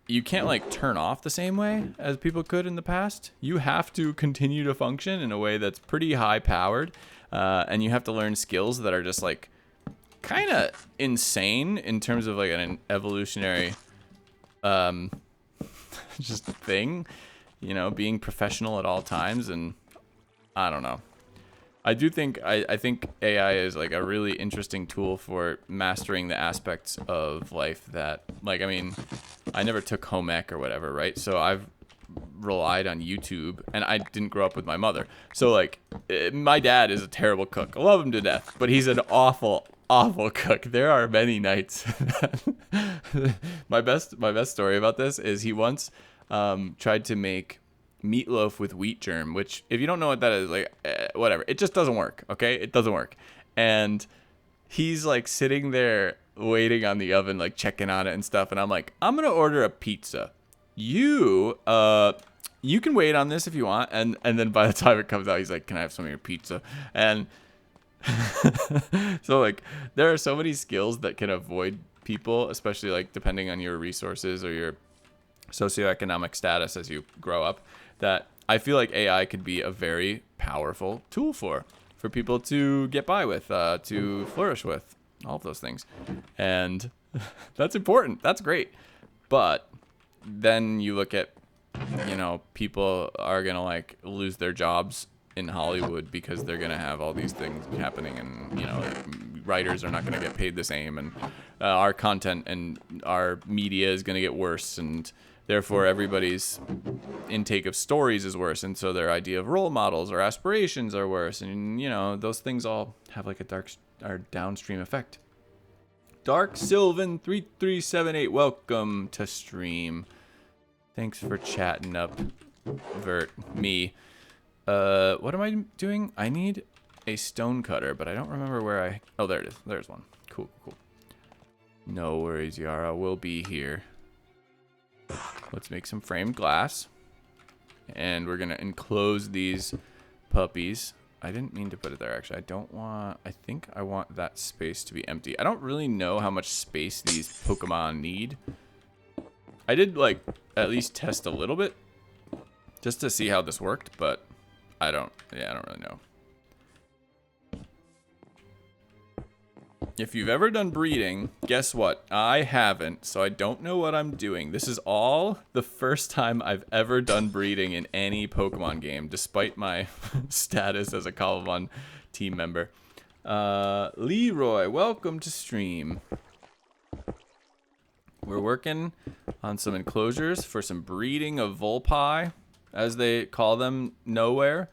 you can't like turn off the same way as people could in the past. You have to continue to function in a way that's pretty high powered, and you have to learn skills that are just like kind of insane in terms of like an evolutionary just thing, you know, being professional at all times. And I don't know, I do think I think AI is like a really interesting tool for mastering the aspects of life that, like, I mean, I never took home ec or whatever, right? So I've relied on YouTube, and I didn't grow up with my mother. So like, my dad is a terrible cook. I love him to death, but he's an awful cook. There are many nights. my best story about this is he once tried to make meatloaf with wheat germ, which, if you don't know what that is, like, whatever, it just doesn't work. Okay, it doesn't work. And he's like sitting there waiting on the oven, like checking on it and stuff, and I'm like, I'm gonna order a pizza. You can wait on this if you want. And then by the time it comes out, he's like, can I have some of your pizza? And so like, there are so many skills that can avoid people, especially like depending on your resources or your socioeconomic status as you grow up, that I feel like AI could be a very powerful tool for people to get by with, to flourish with, all of those things. And that's important. That's great. But then you look at, you know, people are going to like lose their jobs in Hollywood because they're going to have all these things happening, and, you know, writers are not going to get paid the same, and our content and our media is going to get worse, and therefore everybody's intake of stories is worse, and so their idea of role models or aspirations are worse, and, you know, those things all have like a downstream effect. Dark Sylvan 3378, welcome to stream. Thanks for chatting up, Virt. Me. What am I doing? I need a stone cutter, but I don't remember where oh, there it is. There's one. Cool. No worries, Yara. We'll be here. Let's make some framed glass. And we're gonna enclose these puppies. I didn't mean to put it there, actually. I think I want that space to be empty. I don't really know how much space these Pokemon need. I did, like, at least test a little bit just to see how this worked, but I don't really know. If you've ever done breeding, guess what? I haven't, so I don't know what I'm doing. This is all the first time I've ever done breeding in any Pokemon game, despite my status as a Cobblemon team member. Leroy, welcome to stream. We're working on some enclosures for some breeding of Volpi, as they call them nowhere,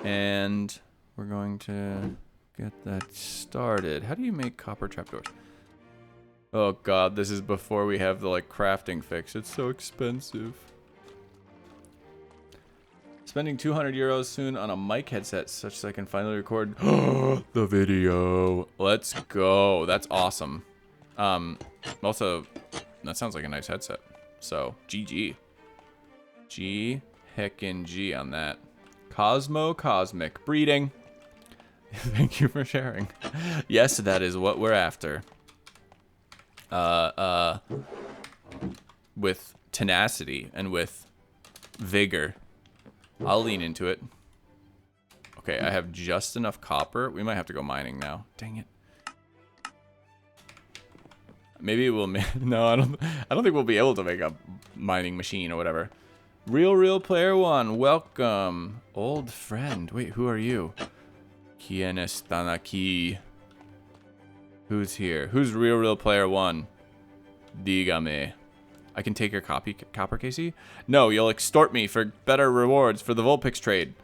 and we're going to get that started. How do you make copper trapdoors? Oh god, this is before we have the like crafting fix. It's so expensive. Spending 200 euros soon on a mic headset such that I can finally record the video. Let's go. That's awesome. Also, that sounds like a nice headset. So, GG. G heckin' G on that. Cosmic breeding. Thank you for sharing. Yes, that is what we're after. With tenacity and with vigor. I'll lean into it. Okay, I have just enough copper. We might have to go mining now. Dang it. Maybe we'll... No, I don't think we'll be able to make a mining machine or whatever. Real player one, welcome. Old friend. Wait, who are you? ¿Quién están aquí? Who's here? Who's real player one? Dígame. I can take your copper, Casey? No, you'll extort me for better rewards for the Vulpix trade.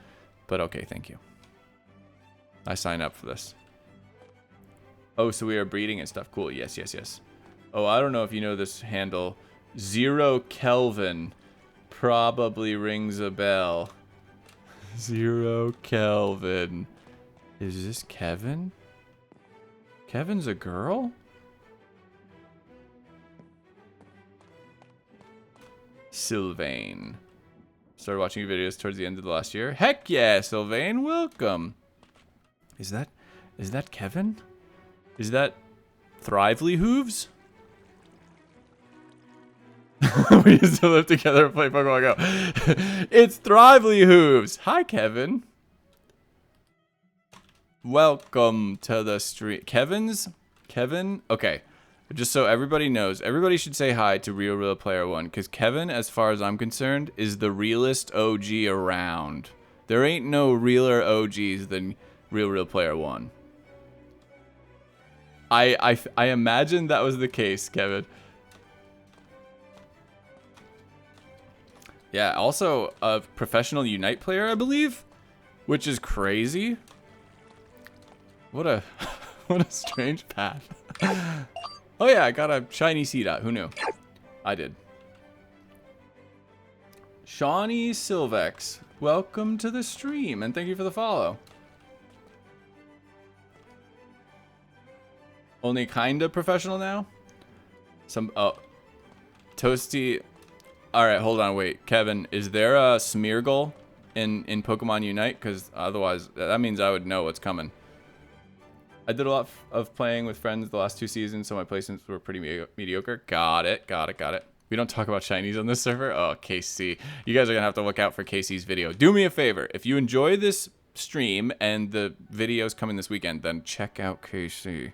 But okay, thank you. I sign up for this. Oh, so we are breeding and stuff. Cool. Yes. Oh, I don't know if you know this handle. 0 Kelvin. Probably rings a bell. 0 Kelvin. Is this Kevin? Kevin's a girl? Sylvain. Started watching your videos towards the end of the last year. Heck yeah, Sylvain, welcome. Is that Kevin? Is that Thrively Hooves? We used to live together and play Pokemon Go. It's Thrively Hooves. Hi, Kevin. Welcome to the street. Kevin? Okay. Just so everybody knows, everybody should say hi to Real Player One, because Kevin, as far as I'm concerned, is the realest OG around. There ain't no realer OGs than Real Player One. I imagine that was the case, Kevin. Yeah, also a professional Unite player, I believe, which is crazy. What a strange path. Oh yeah, I got a shiny Seedot. Who knew? I did. Shawnee Silvex, welcome to the stream, and thank you for the follow. Only kinda professional now? Toasty. Alright, hold on, wait. Kevin, is there a Smeargle in Pokemon Unite? Because otherwise, that means I would know what's coming. I did a lot of playing with friends the last 2 seasons, so my placements were pretty mediocre. Got it. We don't talk about shinies on this server? Oh, KC. You guys are going to have to look out for KC's video. Do me a favor. If you enjoy this stream and the videos coming this weekend, then check out KC.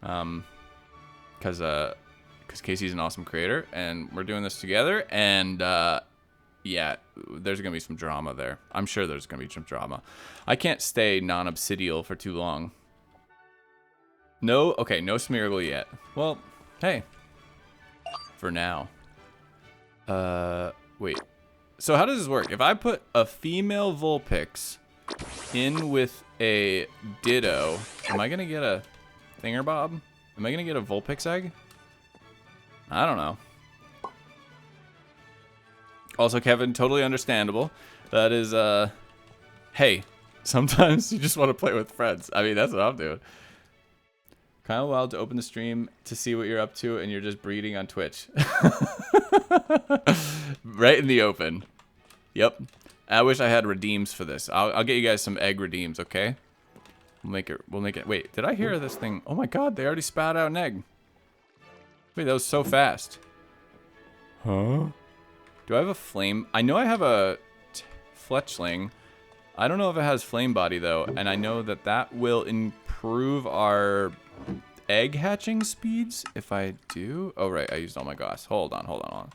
Because KC's an awesome creator, and we're doing this together, and yeah, there's going to be some drama there. I'm sure there's going to be some drama. I can't stay non-obsidial for too long. No, okay, no Smeargle yet. Well, hey, for now. Wait. So how does this work? If I put a female Vulpix in with a Ditto, am I gonna get a Thingerbob? Am I gonna get a Vulpix egg? I don't know. Also, Kevin, totally understandable. That is, hey, sometimes you just want to play with friends. I mean, that's what I'm doing. Kind of wild to open the stream to see what you're up to, and you're just breeding on Twitch. Right in the open. Yep. I wish I had redeems for this. I'll get you guys some egg redeems, okay? We'll make it. Wait, did I hear this thing? Oh my god, they already spat out an egg. Wait, that was so fast. Huh? Do I have a flame? I know I have a fletchling. I don't know if it has flame body though, and I know that will improve our egg hatching speeds if I do. Oh right, I used all my glass. Hold on.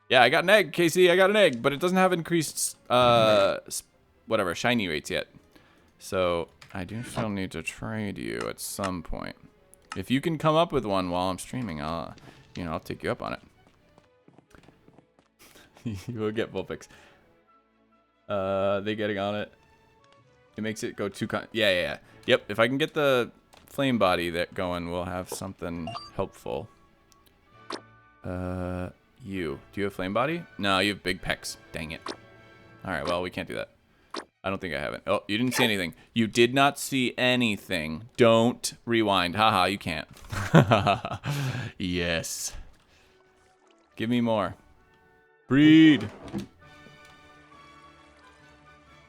Yeah, I got an egg, Casey. I got an egg, but it doesn't have increased whatever shiny rates yet. So I do still need to trade you at some point. If you can come up with one while I'm streaming, I'll take you up on it. You will get Vulpix. They getting on it. It makes it go too yeah. Yep, if I can get the flame body that going, we'll have something helpful. Do you have flame body? No, you have big pecs. Dang it. Alright, well, we can't do that. I don't think I have it. Oh, you didn't see anything. You did not see anything. Don't rewind. Haha, you can't. Yes. Give me more. Breed.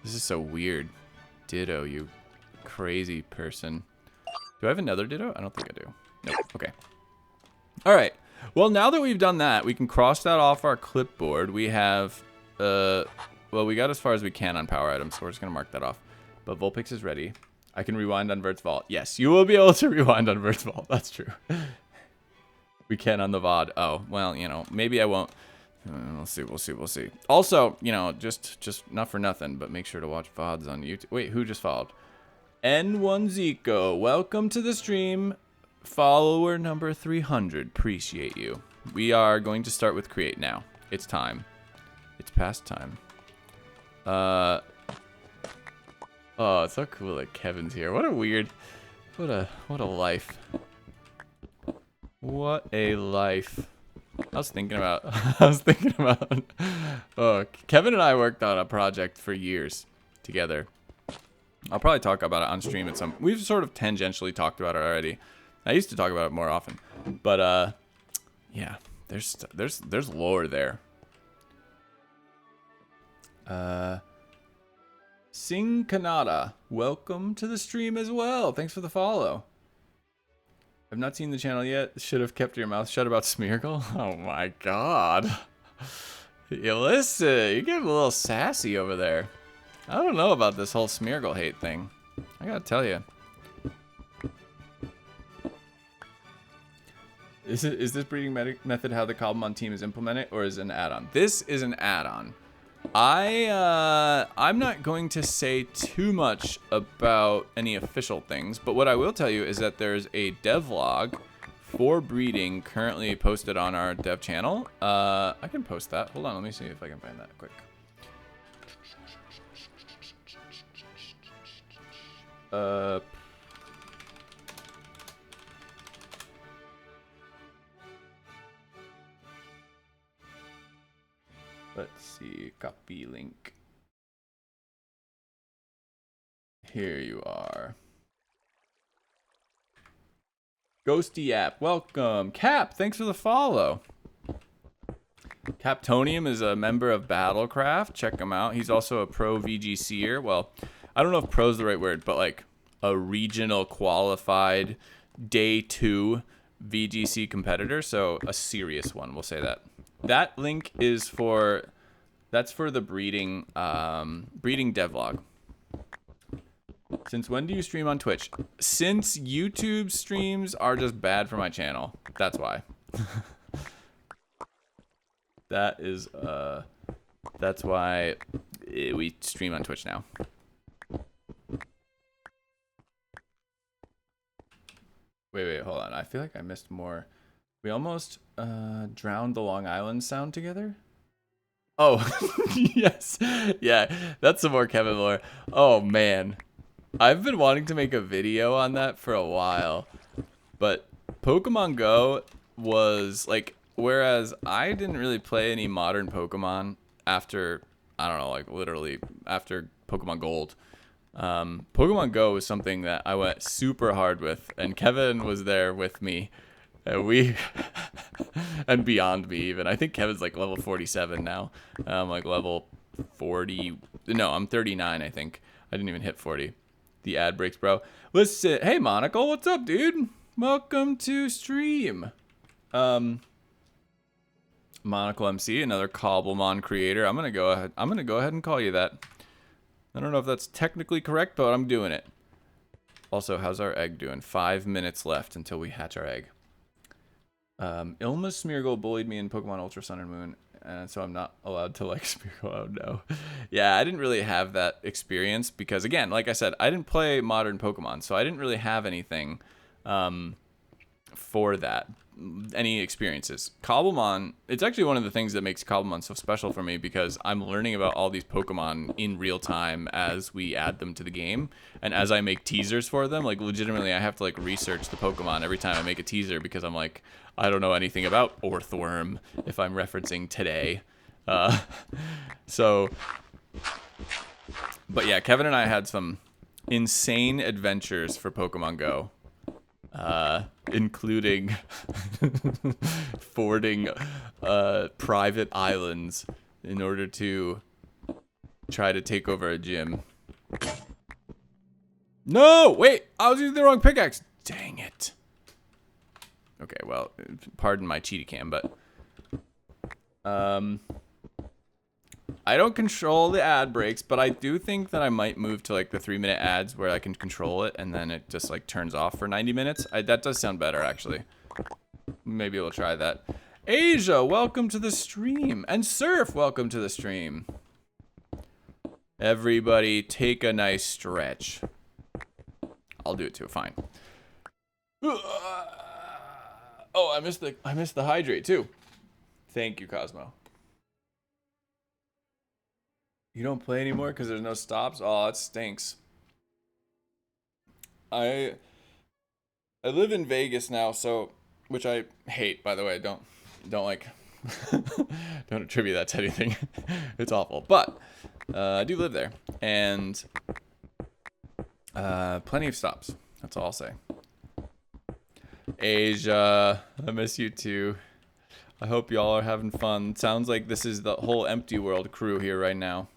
This is so weird. Ditto, you crazy person. Do I have another Ditto? I don't think I do. Nope. Okay. All right. Well, now that we've done that, we can cross that off our clipboard. We have, well, we got as far as we can on power items, so we're just going to mark that off. But Vulpix is ready. I can rewind on Virt's Vault. Yes, you will be able to rewind on Virt's Vault. That's true. We can on the VOD. Oh, well, you know, maybe I won't. We'll see, we'll see, we'll see. Also, you know, just not for nothing, but make sure to watch VODs on YouTube. Wait, who just followed? N1 Zico, welcome to the stream. Follower number 300, appreciate you. We are going to start with create now. It's time. It's past time. Oh, it's so cool that Kevin's here. What a weird, what a life. What a life. I was thinking about, oh, Kevin and I worked on a project for years together. I'll probably talk about it on stream at some, we've sort of tangentially talked about it already. I used to talk about it more often, but, yeah, there's lore there. Sing Kanata, welcome to the stream as well. Thanks for the follow. I've not seen the channel yet. Should have kept your mouth shut about Smeargle. Oh my god. You listen, you're getting a little sassy over there. I don't know about this whole Smeargle hate thing. I gotta tell you. Is this breeding method how the Cobblemon team is implemented, or is it an add-on? This is an add-on. I'm not going to say too much about any official things, but what I will tell you is that there's a devlog for breeding currently posted on our dev channel. I can post that. Hold on, let me see if I can find that quick. Let's see, copy link. Here you are. Ghosty app, welcome. Cap, thanks for the follow. Captonium is a member of Battlecraft. Check him out. He's also a pro VGCer. Well, I don't know if pro is the right word, but like a regional qualified day 2 VGC competitor. So a serious one, we'll say that. That link is for, that's for the breeding devlog. Since when do you stream on Twitch? Since YouTube streams are just bad for my channel. That's why. That's why we stream on Twitch now. Wait, hold on. I feel like I missed more. We almost drowned the Long Island sound together. Oh, yes. Yeah, that's some more Kevin lore. Oh, man. I've been wanting to make a video on that for a while. But Pokemon Go was like, whereas I didn't really play any modern Pokemon after, I don't know, like literally after Pokemon Gold. Pokemon Go was something that I went super hard with, and Kevin was there with me. And we, and beyond me even. I think Kevin's like level 47 now. I'm like level 40. No, I'm 39, I think. I didn't even hit 40. The ad breaks, bro. Listen, hey, Monocle, what's up, dude? Welcome to stream. Monocle MC, another Cobblemon creator. I'm gonna go ahead and call you that. I don't know if that's technically correct, but I'm doing it. Also, how's our egg doing? 5 minutes left until we hatch our egg. Ilma Smeargle bullied me in Pokemon Ultra Sun and Moon, and so I'm not allowed to like Smeargle. Oh no. Yeah, I didn't really have that experience because, again, like I said, I didn't play modern Pokemon, so I didn't really have anything for that. Any experiences. Cobblemon, it's actually one of the things that makes Cobblemon so special for me because I'm learning about all these Pokemon in real time as we add them to the game, and as I make teasers for them, like legitimately I have to like research the Pokemon every time I make a teaser because I'm like, I don't know anything about Orthworm if I'm referencing today. So, but yeah, Kevin and I had some insane adventures for Pokemon Go. Including fording private islands in order to try to take over a gym. No! Wait! I was using the wrong pickaxe! Dang it. Okay, well, pardon my cheaty cam, but I don't control the ad breaks, but I do think that I might move to like the 3-minute ads where I can control it and then it just like turns off for 90 minutes. That does sound better actually. Maybe we'll try that. Asia, welcome to the stream. And Surf, welcome to the stream. Everybody take a nice stretch. I'll do it too, fine. Oh, I missed the hydrate too. Thank you, Cosmo. You don't play anymore because there's no stops? Oh, it stinks. I live in Vegas now, so, which I hate, by the way. Don't like, don't attribute that to anything. It's awful. But I do live there, and plenty of stops. That's all I'll say. Asia, I miss you too. I hope y'all are having fun. Sounds like this is the whole Empty World crew here right now.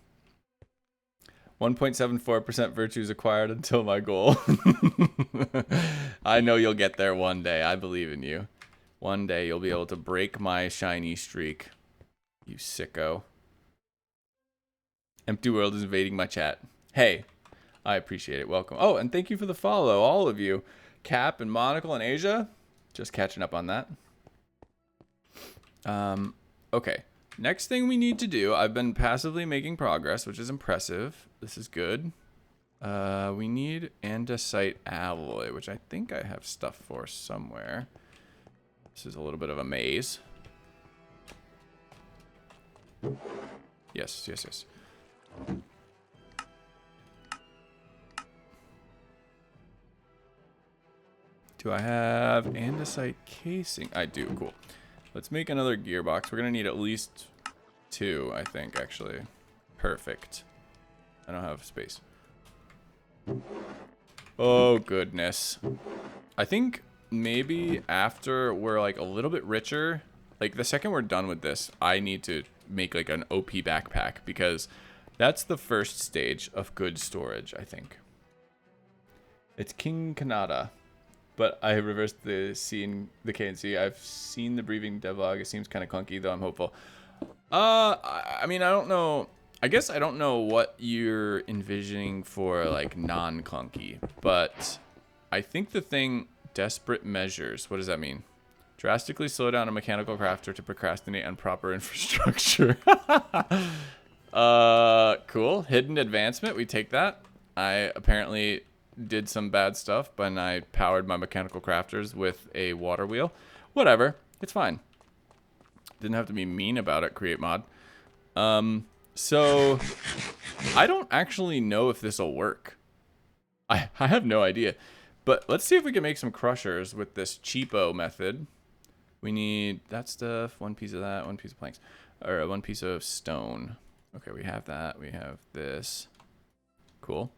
1.74% virtues acquired until my goal. I know you'll get there one day. I believe in you. One day you'll be able to break my shiny streak. You sicko. Empty World is invading my chat. Hey, I appreciate it. Welcome. Oh, and thank you for the follow, all of you. Cap and Monocle and Asia. Just catching up on that. Okay. Next thing we need to do, I've been passively making progress, which is impressive. This is good. We need andesite alloy, which I think I have stuff for somewhere. This is a little bit of a maze. Yes. Do I have andesite casing? I do, cool. Let's make another gearbox. We're gonna need at least 2, I think, actually. Perfect. I don't have space. Oh, goodness. I think maybe after we're like a little bit richer, like the second we're done with this, I need to make like an OP backpack because that's the first stage of good storage, I think. It's King Kanata. But I reversed the C and the K and C. I've seen the breathing devlog. It seems kind of clunky, though I'm hopeful. I mean, I don't know. I guess I don't know what you're envisioning for, like, non-clunky. But I think the thing, desperate measures, what does that mean? Drastically slow down a mechanical crafter to procrastinate on proper infrastructure. Cool. Hidden advancement. We take that. I apparently did some bad stuff, but I powered my mechanical crafters with a water wheel. Whatever, it's fine. Didn't have to be mean about it, create mod. So I don't actually know if this will work. I have no idea, but let's see if we can make some crushers with this cheapo method. We need that stuff, 1 piece of that, 1 piece of planks, or 1 piece of stone. Okay, we have that. We have this. Cool.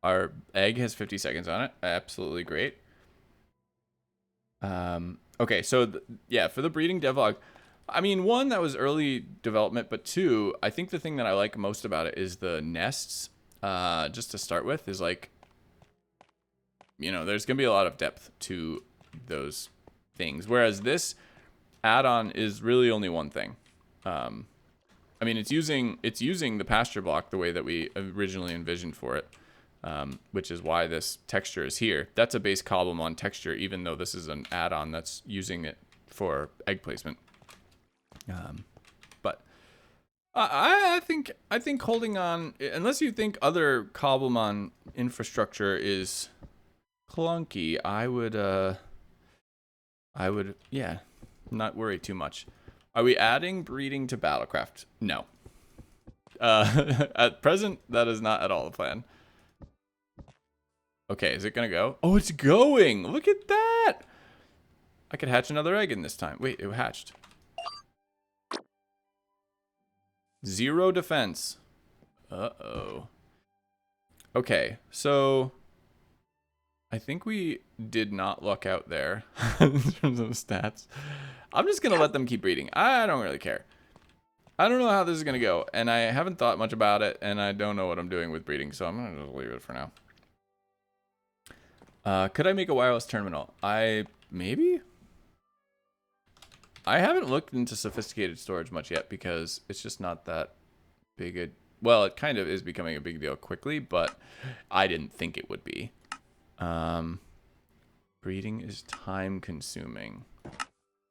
Our egg has 50 seconds on it. Absolutely great. Okay, so yeah, for the breeding devlog, I mean, 1, that was early development, but 2, I think the thing that I like most about it is the nests. Just to start with, is like, you know, there's gonna be a lot of depth to those things, whereas this add-on is really only one thing. I mean, it's using the pasture block the way that we originally envisioned for it. Which is why this texture is here. That's a base Cobblemon texture, even though this is an add-on that's using it for egg placement. But I think holding on, unless you think other Cobblemon infrastructure is clunky, I would yeah, not worry too much. Are we adding breeding to Battlecraft? No. At present, that is not at all the plan. Okay, is it gonna go? Oh, it's going! Look at that! I could hatch another egg in this time. Wait, it hatched. 0 defense. Uh-oh. Okay, so I think we did not luck out there in terms of stats. I'm just gonna let them keep breeding. I don't really care. I don't know how this is gonna go, and I haven't thought much about it, and I don't know what I'm doing with breeding, so I'm gonna just leave it for now. Could I make a wireless terminal? Maybe? I haven't looked into sophisticated storage much yet because it's just not that big a... Well, it kind of is becoming a big deal quickly, but I didn't think it would be. Breeding is time consuming.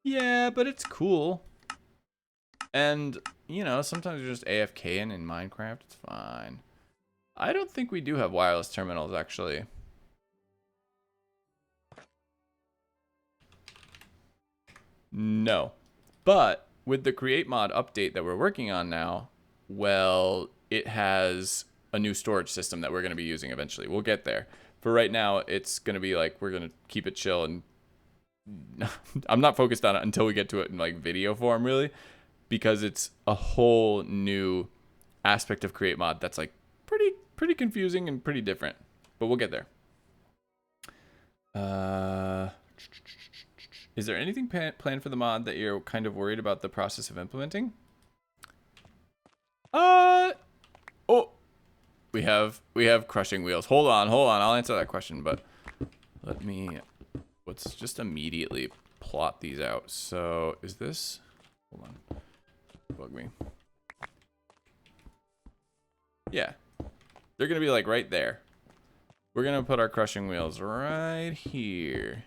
Yeah, but it's cool. And, you know, sometimes you're just AFKing in Minecraft. It's fine. I don't think we do have wireless terminals, actually. No. But with the Create Mod update that we're working on now, well, it has a new storage system that we're going to be using eventually. We'll get there. For right now, it's going to be like, we're going to keep it chill, and I'm not focused on it until we get to it in like video form, really, because it's a whole new aspect of Create Mod that's like pretty confusing and pretty different, but we'll get there. Is there anything planned for the mod that you're kind of worried about the process of implementing? Oh, we have crushing wheels. Hold on. I'll answer that question, but let's just immediately plot these out. So is this, hold on, bug me. Yeah, they're gonna be like right there. We're gonna put our crushing wheels right here.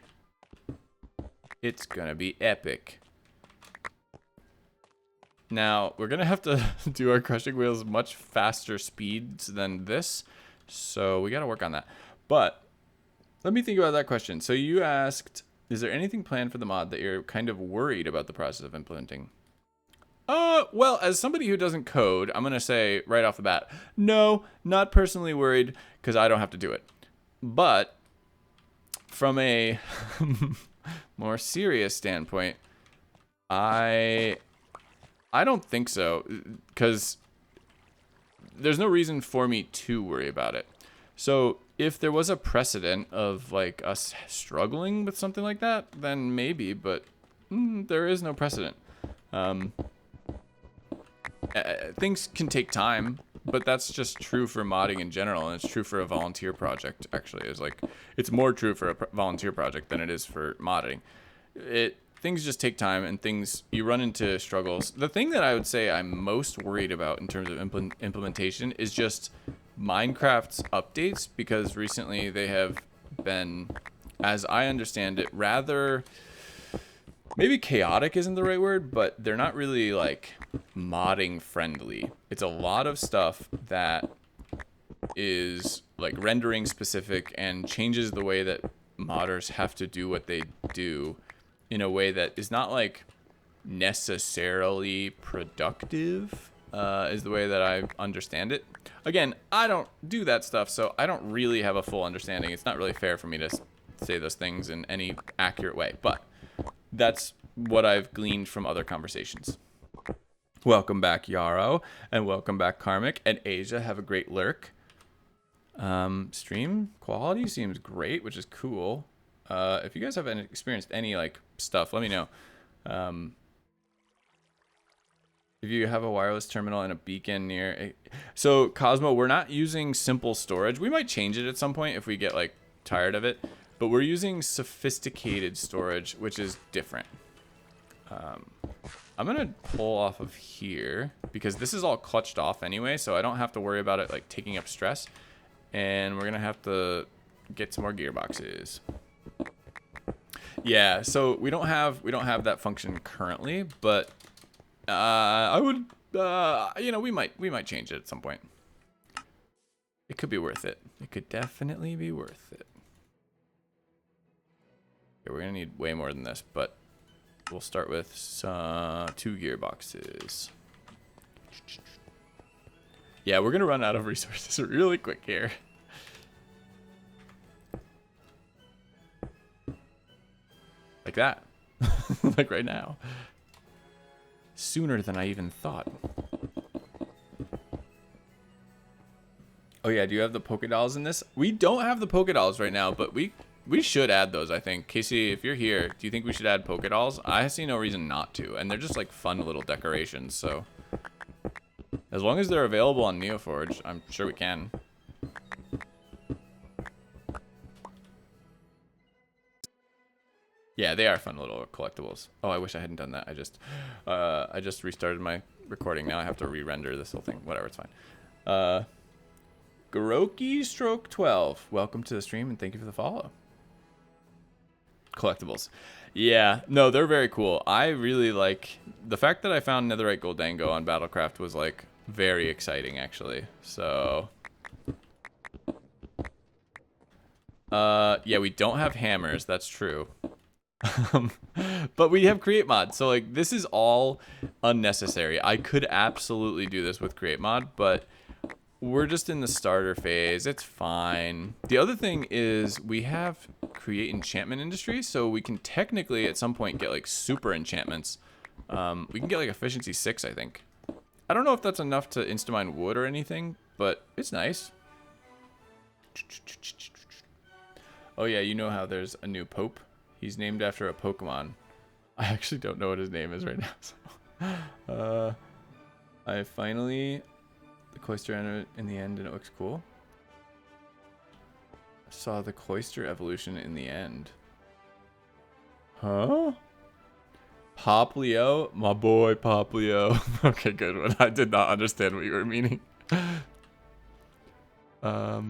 It's gonna be epic. Now, we're gonna have to do our crushing wheels much faster speeds than this, so we gotta work on that. But let me think about that question. So you asked, is there anything planned for the mod that you're kind of worried about the process of implementing? Well, as somebody who doesn't code, I'm gonna say right off the bat, no, not personally worried, because I don't have to do it. But from a more serious standpoint, I don't think so, because there's no reason for me to worry about it. So if there was a precedent of like us struggling with something like that, then maybe, but there is no precedent. Things can take time, but that's just true for modding in general, and it's true for a volunteer project. Actually, it's more true for a volunteer project than it is for modding. Things just take time, and you run into struggles. The thing that I would say I'm most worried about in terms of implementation is just Minecraft's updates, because recently they have been, as I understand it, rather, maybe chaotic isn't the right word, but they're not really like modding friendly. It's a lot of stuff that is like rendering specific and changes the way that modders have to do what they do in a way that is not like necessarily productive, is the way that I understand it. Again, I don't do that stuff, so I don't really have a full understanding. It's not really fair for me to say those things in any accurate way, but that's what I've gleaned from other conversations. Welcome back, Yarrow, and welcome back, Karmic and Asia. Have a great lurk. Stream quality seems great, which is cool. If you guys have experienced any like stuff, let me know. If you have a wireless terminal and a beacon near so Cosmo, we're not using simple storage. We might change it at some point if we get like tired of it, but we're using sophisticated storage, which is different. I'm gonna pull off of here because this is all clutched off anyway, so I don't have to worry about it like taking up stress. And we're gonna have to get some more gearboxes. Yeah, so we don't have that function currently, but I would you know, we might change it at some point. It could be worth it. It could definitely be worth it. Okay, we're gonna need way more than this, but we'll start with 2 gearboxes. Yeah, we're gonna run out of resources really quick here. Like that. Like right now. Sooner than I even thought. Oh yeah, do you have the Pokédolls in this? We don't have the Pokédolls right now, but we should add those, I think. Casey, if you're here, do you think we should add Pokédolls? I see no reason not to, and they're just like fun little decorations, so as long as they're available on NeoForge, I'm sure we can. Yeah, they are fun little collectibles. Oh, I wish I hadn't done that. I just restarted my recording. Now I have to re-render this whole thing. Whatever, it's fine. Garoki Stroke 12. Welcome to the stream and thank you for the follow. Collectibles. Yeah, no, they're very cool. I really like the fact that I found Netherite Goldango on Battlecraft was like very exciting actually. So yeah, we don't have hammers, that's true. But we have create mod, so like this is all unnecessary. I could absolutely do this with create mod, but we're just in the starter phase. It's fine. The other thing is we have create enchantment industry, so we can technically at some point get like super enchantments. We can get like efficiency 6, I think. I don't know if that's enough to insta-mine wood or anything, but it's nice. Oh yeah, you know how there's a new pope? He's named after a Pokemon. I actually don't know what his name is right now. So. I finally... The cloister entered in the end and it looks cool. I saw the cloister evolution in the end. Huh? Poplio? My boy Poplio. Okay, good one. I did not understand what you were meaning. How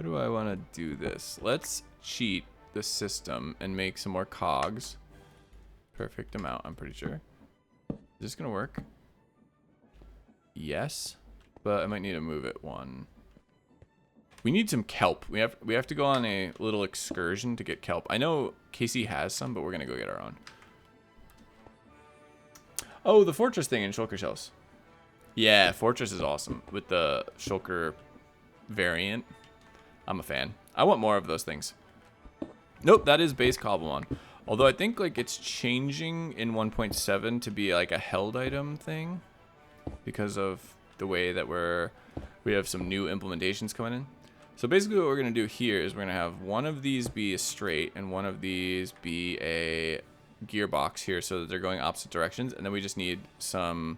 do I want to do this? Let's cheat the system and make some more cogs. Perfect amount, I'm pretty sure. Is this gonna work? Yes, but I might need to move it one. We need some kelp. We have to go on a little excursion to get kelp. I know Casey has some, but we're gonna go get our own. Oh, the fortress thing in shulker shells. Yeah, fortress is awesome with the shulker variant. I'm a fan. I want more of those things. Nope, that is base Cobblemon. Although I think like it's changing in 1.7 to be like a held item thing because of the way that we have some new implementations coming in. So basically what we're going to do here is we're going to have one of these be a straight and one of these be a gearbox here so that they're going opposite directions, and then we just need some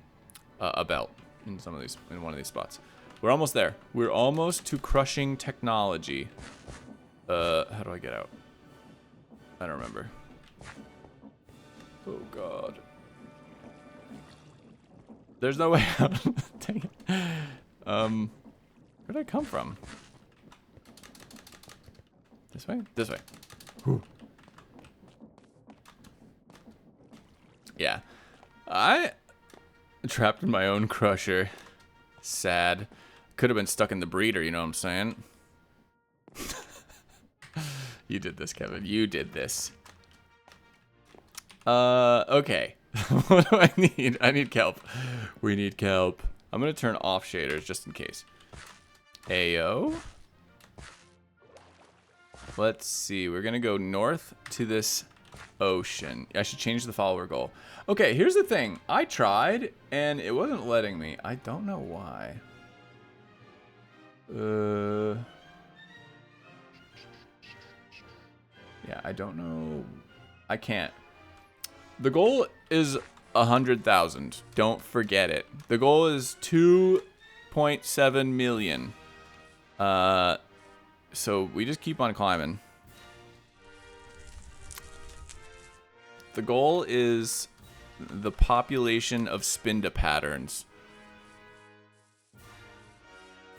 a belt in one of these spots. We're almost there. We're almost to crushing technology. How do I get out? I don't remember. Oh god. There's no way out. Dang it. Where'd I come from? This way? This way. Whew. Yeah. I trapped in my own crusher. Sad. Could have been stuck in the breeder, you know what I'm saying? You did this, Kevin. You did this. Okay. What do I need? I need kelp. We need kelp. I'm gonna turn off shaders just in case. Ayo. Let's see. We're gonna go north to this ocean. I should change the follower goal. Okay, here's the thing. I tried and it wasn't letting me. I don't know why. Yeah, I don't know. I can't. The goal is 100,000. Don't forget it. The goal is 2.7 million. So we just keep on climbing. The goal is the population of Spinda patterns.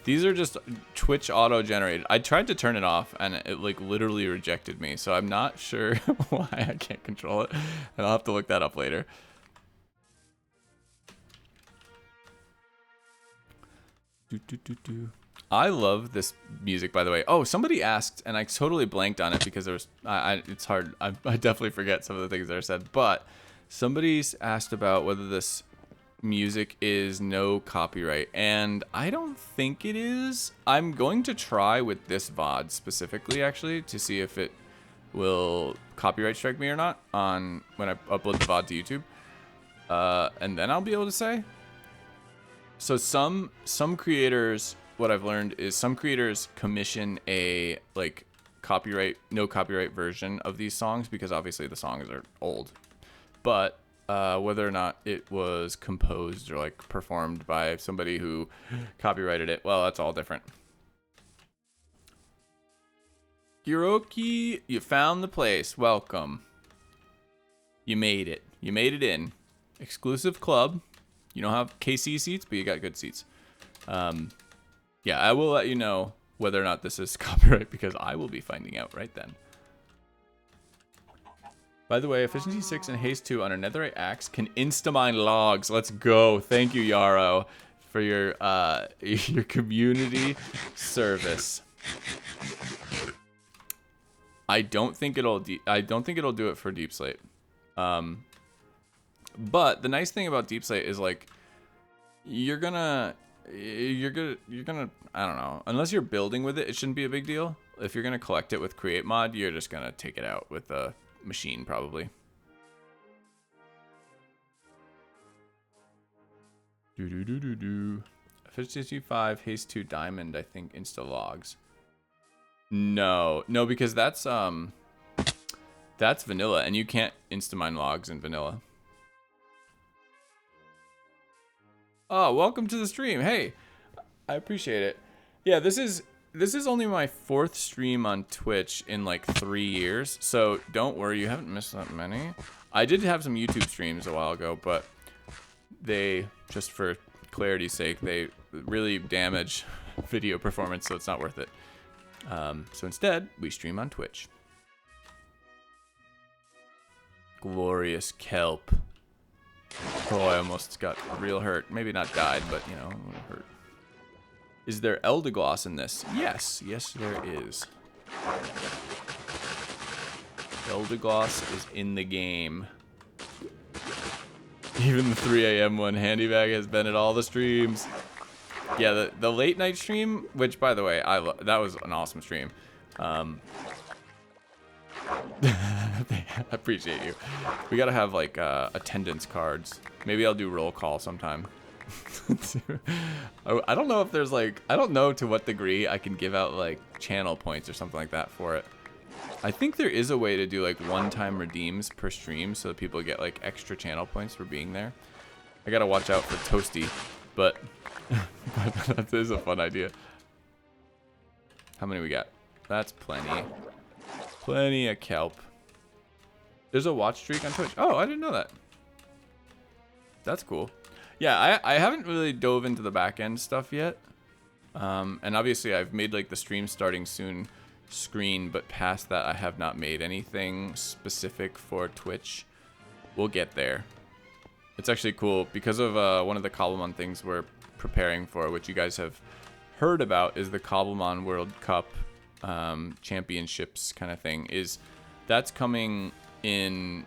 These are just Twitch auto-generated. I tried to turn it off, and it like literally rejected me. So I'm not sure why I can't control it, and I'll have to look that up later. I love this music, by the way. Oh, somebody asked, and I totally blanked on it because there was. It's hard. I definitely forget some of the things that are said, but somebody's asked about whether this music is no copyright, and I don't think it is. I'm going to try with this VOD specifically, actually, to see if it will copyright strike me or not on when I upload the VOD to YouTube, and then I'll be able to say. So some creators, what I've learned is some creators commission a like no copyright version of these songs because obviously the songs are old, but whether or not it was composed or like performed by somebody who copyrighted it, well, that's all different. Hiroki, you found the place. Welcome. You made it. You made it in. Exclusive club. You don't have KC seats, but you got good seats. Yeah, I will let you know whether or not this is copyright because I will be finding out right then. By the way, Efficiency 6 and Haste 2 on a Netherite Axe can insta-mine logs. Let's go. Thank you, Yarrow, for your community service. I don't think it'll do it for Deep Slate. But the nice thing about Deep Slate is like you're gonna I don't know, unless you're building with it shouldn't be a big deal. If you're gonna collect it with Create Mod, you're just gonna take it out with a machine probably. Efficiency 5, Haste 2, Diamond, I think insta logs. No, because that's vanilla, and you can't insta-mine logs in vanilla. Oh, welcome to the stream. Hey, I appreciate it. Yeah, this is only my 4th stream on Twitch in like 3 years, so don't worry, you haven't missed that many. I did have some YouTube streams a while ago, but they, just for clarity's sake, they really damage video performance, so it's not worth it. So instead, we stream on Twitch. Glorious kelp. Oh, I almost got real hurt. Maybe not died, but, you know, hurt. Is there Eldergloss in this? Yes. Yes, there is. Eldergloss is in the game. Even the 3 a.m. one. Handybag has been at all the streams. Yeah, the late night stream, which, by the way, that was an awesome stream. I appreciate you. We gotta have like attendance cards. Maybe I'll do roll call sometime. I don't know if there's like, I don't know to what degree I can give out like channel points or something like that for it. I think there is a way to do like one-time redeems per stream so that people get like extra channel points for being there. I gotta watch out for Toasty, but that is a fun idea. How many we got? That's plenty. Plenty of kelp. There's a watch streak on Twitch. Oh, I didn't know that. That's cool. Yeah, I haven't really dove into the back end stuff yet. And obviously I've made like the stream starting soon screen, but past that I have not made anything specific for Twitch. We'll get there. It's actually cool because of one of the Cobblemon things we're preparing for, which you guys have heard about, is the Cobblemon World Cup championships kind of thing. That's coming in,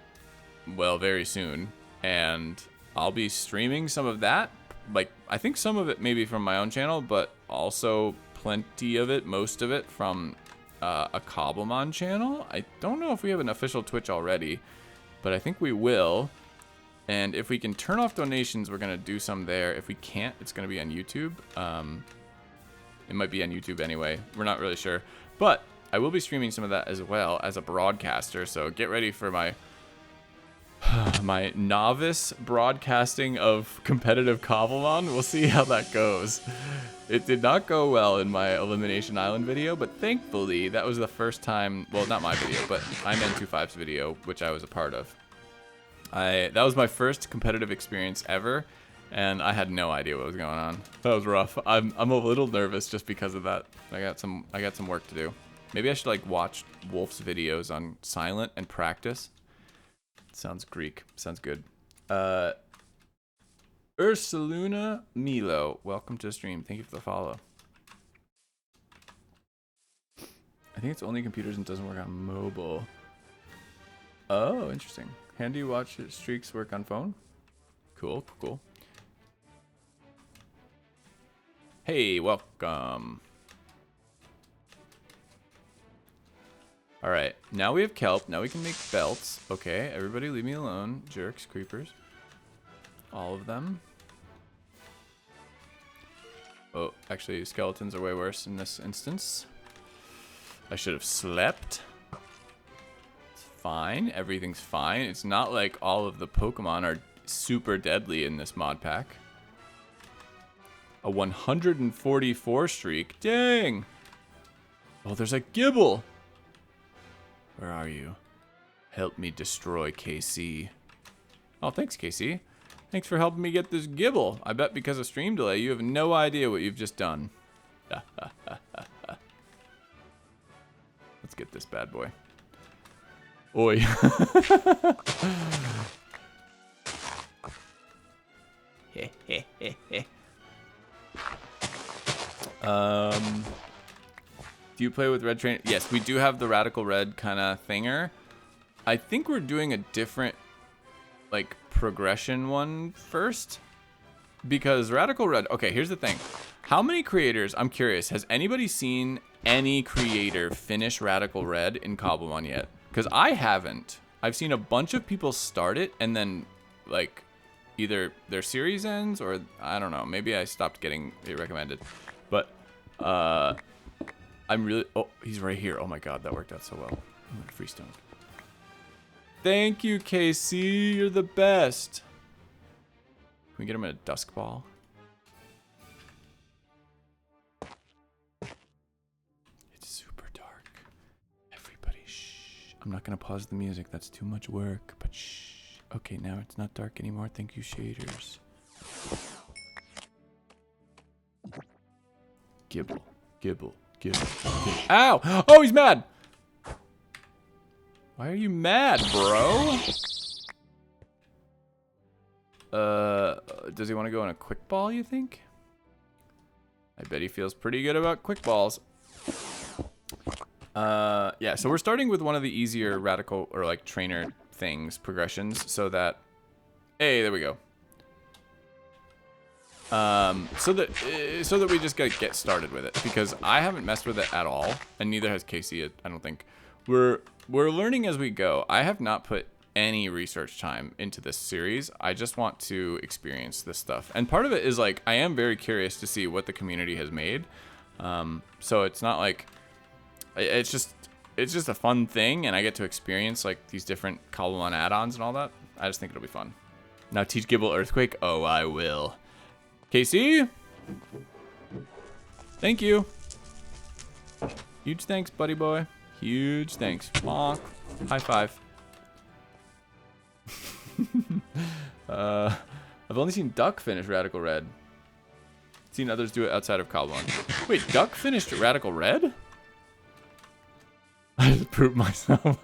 well, very soon, and I'll be streaming some of that. Like, I think some of it maybe from my own channel, but also plenty of it, most of it from a Cobblemon channel. I don't know if we have an official Twitch already, but I think we will. And if we can turn off donations, we're going to do some there. If we can't, it's going to be on YouTube. It might be on YouTube anyway. We're not really sure. But I will be streaming some of that as well as a broadcaster. So get ready for my my novice broadcasting of competitive Cobblemon. We'll see how that goes. It did not go well in my Elimination Island video, but thankfully that was the first time, well, not my video, but IMN25's video, which I was a part of. That was my first competitive experience ever, and I had no idea what was going on. That was rough. I'm a little nervous just because of that. I got some work to do. Maybe I should like watch Wolf's videos on silent and practice. Sounds Greek. Sounds good. Ursuluna Milo, welcome to the stream. Thank you for the follow. I think it's only computers and doesn't work on mobile. Oh, interesting. Handy watch streaks work on phone? Cool, cool. Hey, welcome. Alright, now we have kelp. Now we can make belts. Okay, everybody leave me alone. Jerks, creepers. All of them. Oh, actually, skeletons are way worse in this instance. I should have slept. It's fine. Everything's fine. It's not like all of the Pokemon are super deadly in this mod pack. A 144 streak. Dang! Oh, there's a Gibble! Where are you? Help me destroy KC. Oh, thanks, KC. Thanks for helping me get this gibble. I bet because of stream delay, you have no idea what you've just done. Let's get this bad boy. Oi. Do you play with red train? Yes, we do have the radical red kind of thinger. I think we're doing a different, like, progression one first. Because radical red... Okay, here's the thing. How many creators... I'm curious. Has anybody seen any creator finish radical red in Cobblemon yet? Because I haven't. I've seen a bunch of people start it and then, like, either their series ends or... I don't know. Maybe I stopped getting it recommended. But, I'm really... Oh, he's right here. Oh my god, that worked out so well. I'm gonna freestone. Thank you, KC. You're the best. Can we get him in a dusk ball? It's super dark. Everybody, shh. I'm not gonna pause the music. That's too much work. But shh. Okay, now it's not dark anymore. Thank you, shaders. Gibble, gibble, gibble, gibble. Ow! Oh, he's mad! Why are you mad, bro? Does he want to go in a quick ball, you think? I bet he feels pretty good about quick balls. Yeah, so we're starting with one of the easier radical or like trainer things, progressions, so that... Hey, there we go. So that we just gotta get started with it, because I haven't messed with it at all, and neither has Casey, I don't think. We're learning as we go. I have not put any research time into this series. I just want to experience this stuff. And part of it is like, I am very curious to see what the community has made. So it's not like, it's just a fun thing, and I get to experience like these different Cobblemon add-ons and all that. I just think it'll be fun. Now teach Gibble Earthquake? Oh, I will. KC? Thank you. Huge thanks, buddy boy. Huge thanks. Bonk. High five. I've only seen Duck finish Radical Red. Seen others do it outside of Cobblemon. Wait, Duck finished Radical Red? I just proved myself.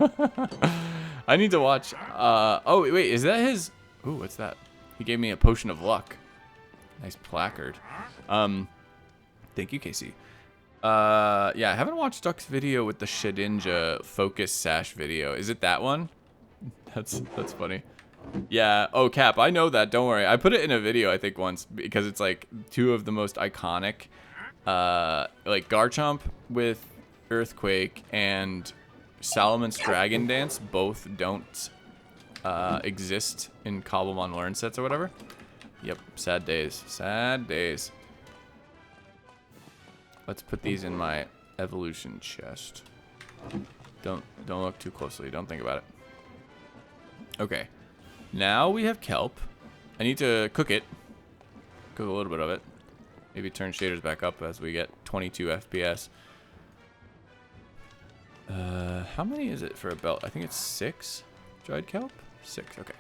I need to watch. Oh, wait, is that his? Ooh, what's that? He gave me a potion of luck. Nice placard. Thank you, Casey. Yeah, I haven't watched Duck's video with the Shedinja focus sash video. Is it that one? That's funny. Yeah. Oh, Cap, I know that. Don't worry. I put it in a video, I think, once, because it's like two of the most iconic, like Garchomp with Earthquake and Salomon's Dragon Dance both don't exist in Cobblemon Learn sets or whatever. Yep. Sad days. Sad days. Let's put these in my evolution chest. Don't look too closely. Don't think about it. Okay. Now we have kelp. I need to cook it. Cook a little bit of it. Maybe turn shaders back up as we get 22 FPS. How many is it for a belt? I think it's 6 dried kelp. 6. Okay.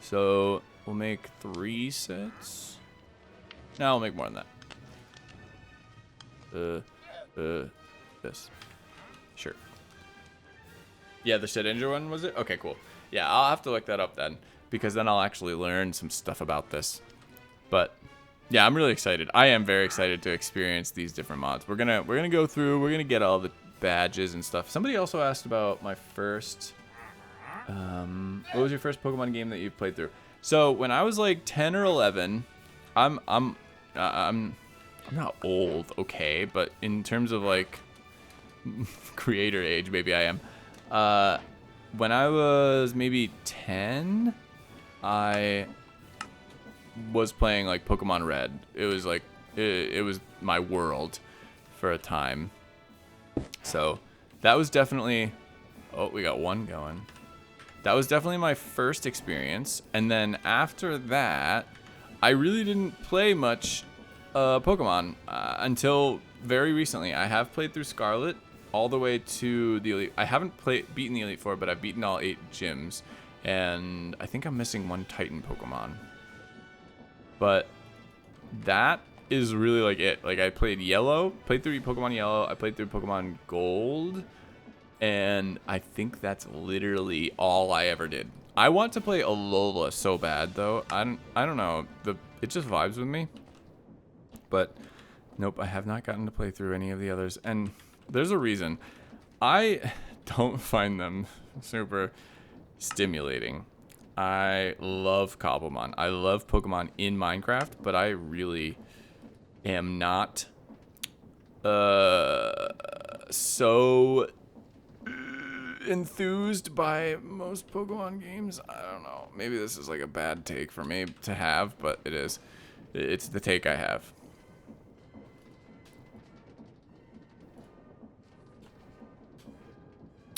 So we'll make 3 sets. No, we'll make more than that. This. Sure. Yeah, the Shedinja one, was it? Okay, cool. Yeah, I'll have to look that up then, because then I'll actually learn some stuff about this. But yeah, I'm really excited. I am very excited to experience these different mods. We're gonna go through. We're gonna get all the badges and stuff. Somebody also asked about my first. What was your first Pokemon game that you played through? So when I was like 10 or 11, I'm not old, okay, but in terms of like creator age, maybe I am. When I was maybe 10, I was playing like Pokemon Red. It was like it was my world for a time. So that was definitely... Oh, we got one going. That was definitely my first experience. And then after that, I really didn't play much Pokemon until very recently. I have played through Scarlet all the way to the Elite. I haven't beaten the Elite Four, but I've beaten all 8 gyms. And I think I'm missing 1 Titan Pokemon. But that is really like it. Like I played through Pokemon Yellow, I played through Pokemon Gold, and I think that's literally all I ever did. I want to play Alola so bad though. I don't know. It just vibes with me. But nope, I have not gotten to play through any of the others, and there's a reason. I don't find them super stimulating. I love Cobblemon. I love Pokemon in Minecraft, but I really am not so enthused by most Pokemon games. I don't know. Maybe this is like a bad take for me to have, but it is. It's the take I have.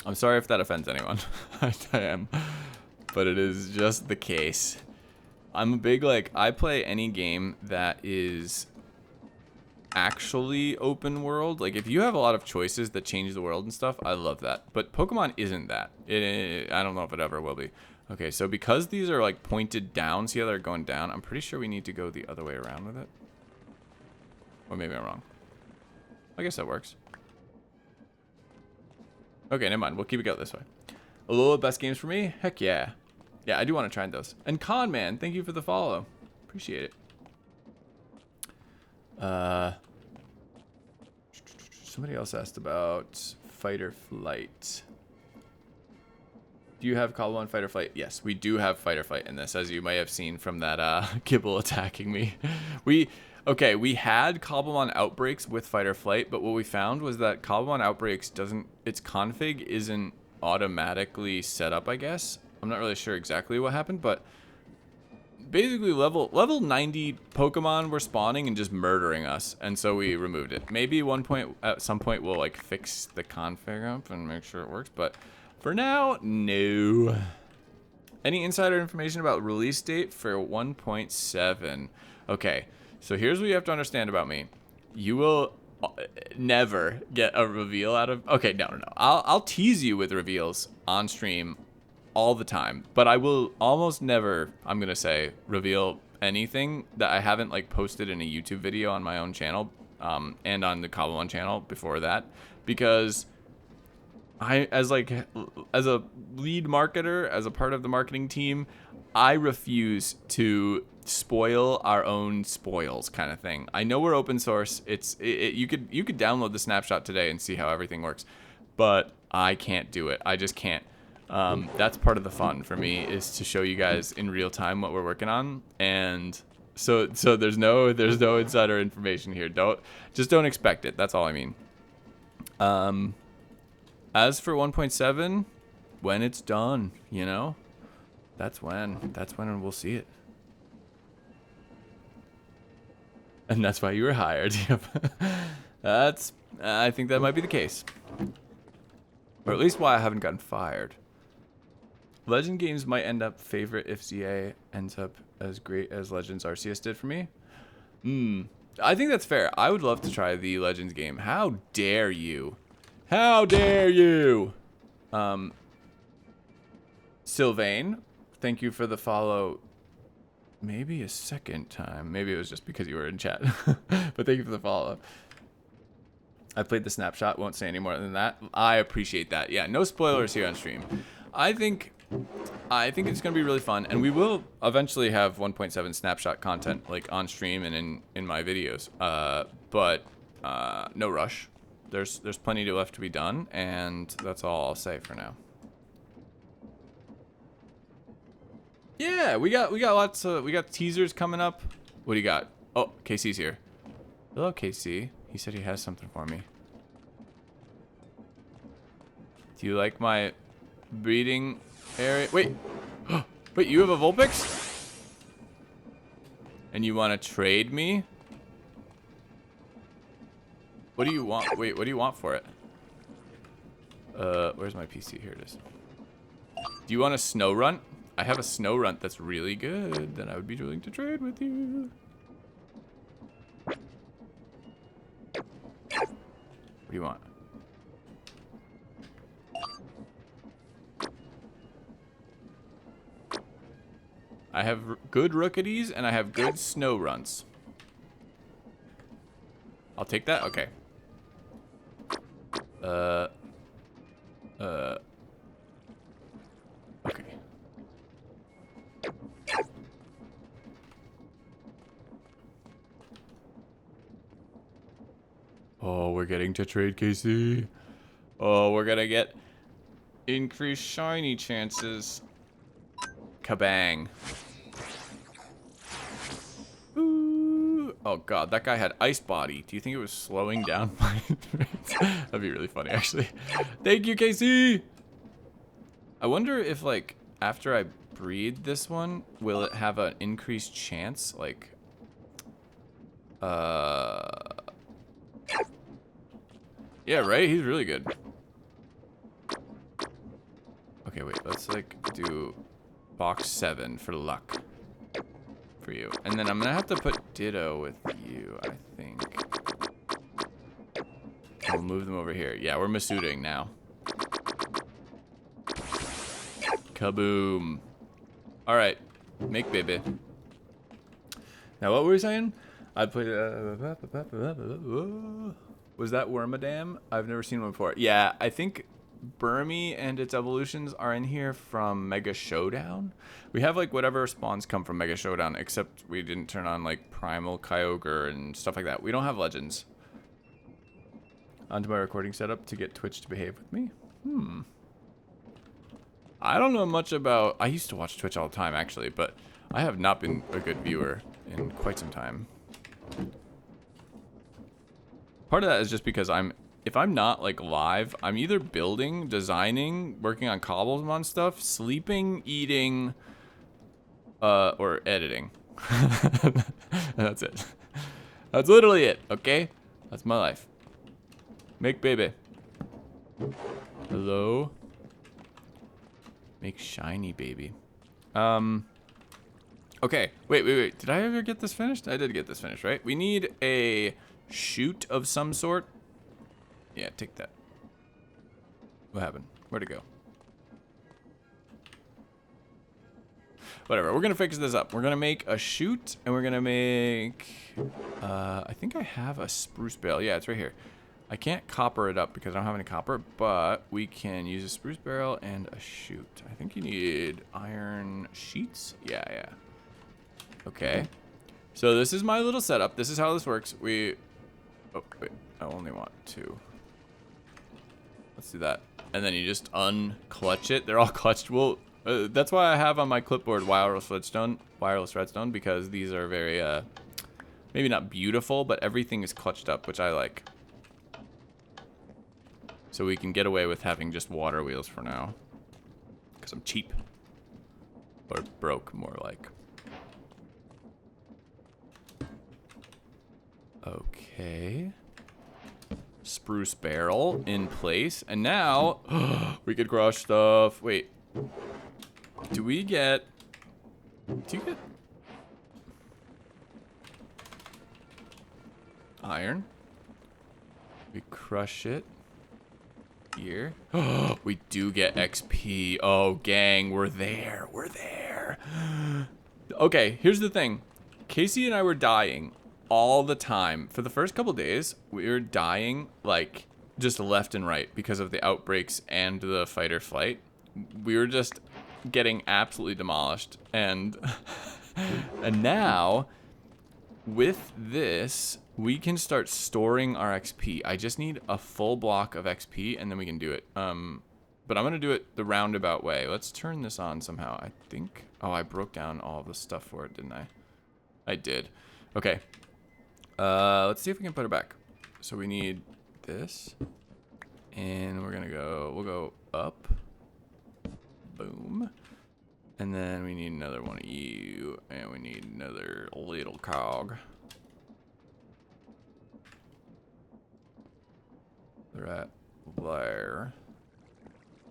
I'm sorry if that offends anyone. I am. But it is just the case. I'm a big, like, I play any game that is actually open world. Like, if you have a lot of choices that change the world and stuff, I love that. But Pokemon isn't that. I don't know if it ever will be. Okay, so because these are, like, pointed down, see how they're going down? I'm pretty sure we need to go the other way around with it. Or maybe I'm wrong. I guess that works. Okay, never mind. We'll keep it going this way. Alola, best games for me? Heck yeah. Yeah, I do want to try those. And Con Man, thank you for the follow. Appreciate it. Somebody else asked about Fight or Flight. Do you have Cobblemon Fight or Flight? Yes, we do have Fight or Flight in this, as you may have seen from that Kibble attacking me. We had Cobblemon Outbreaks with Fight or Flight, but what we found was that Cobblemon Outbreaks its config isn't automatically set up, I guess. I'm not really sure exactly what happened, but basically level 90 Pokemon were spawning and just murdering us, and so we removed it. Maybe at some point we'll like fix the config up and make sure it works, but for now, no. Any insider information about release date for 1.7? Okay, so here's what you have to understand about me. You will never get a reveal out of... Okay, no. I'll tease you with reveals on stream all the time, but I will almost never, I'm gonna say, reveal anything that I haven't like posted in a YouTube video on my own channel, and on the Cobblemon channel before that, because as a lead marketer, as a part of the marketing team, I refuse to spoil our own spoils, kind of thing. I know we're open source. You could download the snapshot today and see how everything works, but I can't do it. I just can't. That's part of the fun for me, is to show you guys in real time what we're working on, and so there's no insider information here. Don't expect it. That's all I mean. As for 1.7, when it's done, you know, that's when we'll see it. And that's why you were hired. I think that might be the case. Or at least why I haven't gotten fired. Legend games might end up favorite if ZA ends up as great as Legends Arceus did for me. I think that's fair. I would love to try the Legends game. How dare you? How dare you? Sylvain, thank you for the follow. Maybe a second time. Maybe it was just because you were in chat. But thank you for the follow. I played the snapshot. Won't say any more than that. I appreciate that. Yeah, no spoilers here on stream. I think it's going to be really fun, and we will eventually have 1.7 snapshot content like on stream and in my videos. But no rush. There's plenty left to be done, and that's all I'll say for now. Yeah, we got lots of, we got teasers coming up. What do you got? Oh, KC's here. Hello, KC. He said he has something for me. Do you like my breeding area? Wait. Wait, you have a Vulpix? And you want to trade me? What do you want? Wait, what do you want for it? Where's my PC? Here it is. Do you want a snow runt? I have a snow runt that's really good. Then I would be willing to trade with you. What do you want? I have good rooketies and I have good snow runs. I'll take that. Okay. Okay. Oh, we're getting to trade, Casey. Oh, we're gonna get increased shiny chances. Kabang. Ooh. Oh god, that guy had ice body. Do you think it was slowing down my That'd be really funny, actually. Thank you, Casey. I wonder if, like, after I breed this one, will it have an increased chance? Like, yeah, right? He's really good. Okay, wait. Let's, like, do box 7 for luck for you. And then I'm going to have to put Ditto with you, I think. We'll move them over here. Yeah, we're Masuding now. Kaboom. All right. Make baby. Now, what were we saying? I put... was that Wormadam? I've never seen one before. Yeah, I think Burmy and its evolutions are in here from Mega Showdown. We have, like, whatever spawns come from Mega Showdown, except we didn't turn on, like, Primal Kyogre and stuff like that. We don't have legends. Onto my recording setup to get Twitch to behave with me? I don't know much about... I used to watch Twitch all the time, actually, but I have not been a good viewer in quite some time. Part of that is just because if I'm not, like, live, I'm either building, designing, working on Cobblemon stuff, sleeping, eating, or editing. That's it. That's literally it, okay? That's my life. Make baby. Hello? Make shiny baby. Okay. Wait. Did I ever get this finished? I did get this finished, right? We need a shoot of some sort. Yeah, take that. What happened? Where'd it go? Whatever. We're gonna fix this up. We're gonna make a shoot, and we're gonna make... I think I have a spruce barrel. Yeah, it's right here. I can't copper it up because I don't have any copper, but we can use a spruce barrel and a shoot. I think you need iron sheets. Yeah. Okay. So this is my little setup. This is how this works. Oh, wait. I only want 2. Let's do that. And then you just unclutch it. They're all clutched. Well, that's why I have on my clipboard wireless redstone, because these are very, maybe not beautiful, but everything is clutched up, which I like. So we can get away with having just water wheels for now. Because I'm cheap. Or broke, more like. Okay. Spruce barrel in place. And now, we could crush stuff. Wait. Do you get... iron? We crush it. Here. We do get XP. Oh, gang, we're there. We're there. Okay, here's the thing. Casey and I were dying all the time. For the first couple days, we were dying, like, just left and right because of the outbreaks and the fight or flight. We were just getting absolutely demolished. And, and now, with this... we can start storing our XP. I just need a full block of XP, and then we can do it. But I'm going to do it the roundabout way. Let's turn this on somehow, I think. Oh, I broke down all the stuff for it, didn't I? I did. Okay. Let's see if we can put it back. So we need this. And we're going to go... we'll go up. Boom. And then we need another one of you. And we need another little cog. Right there.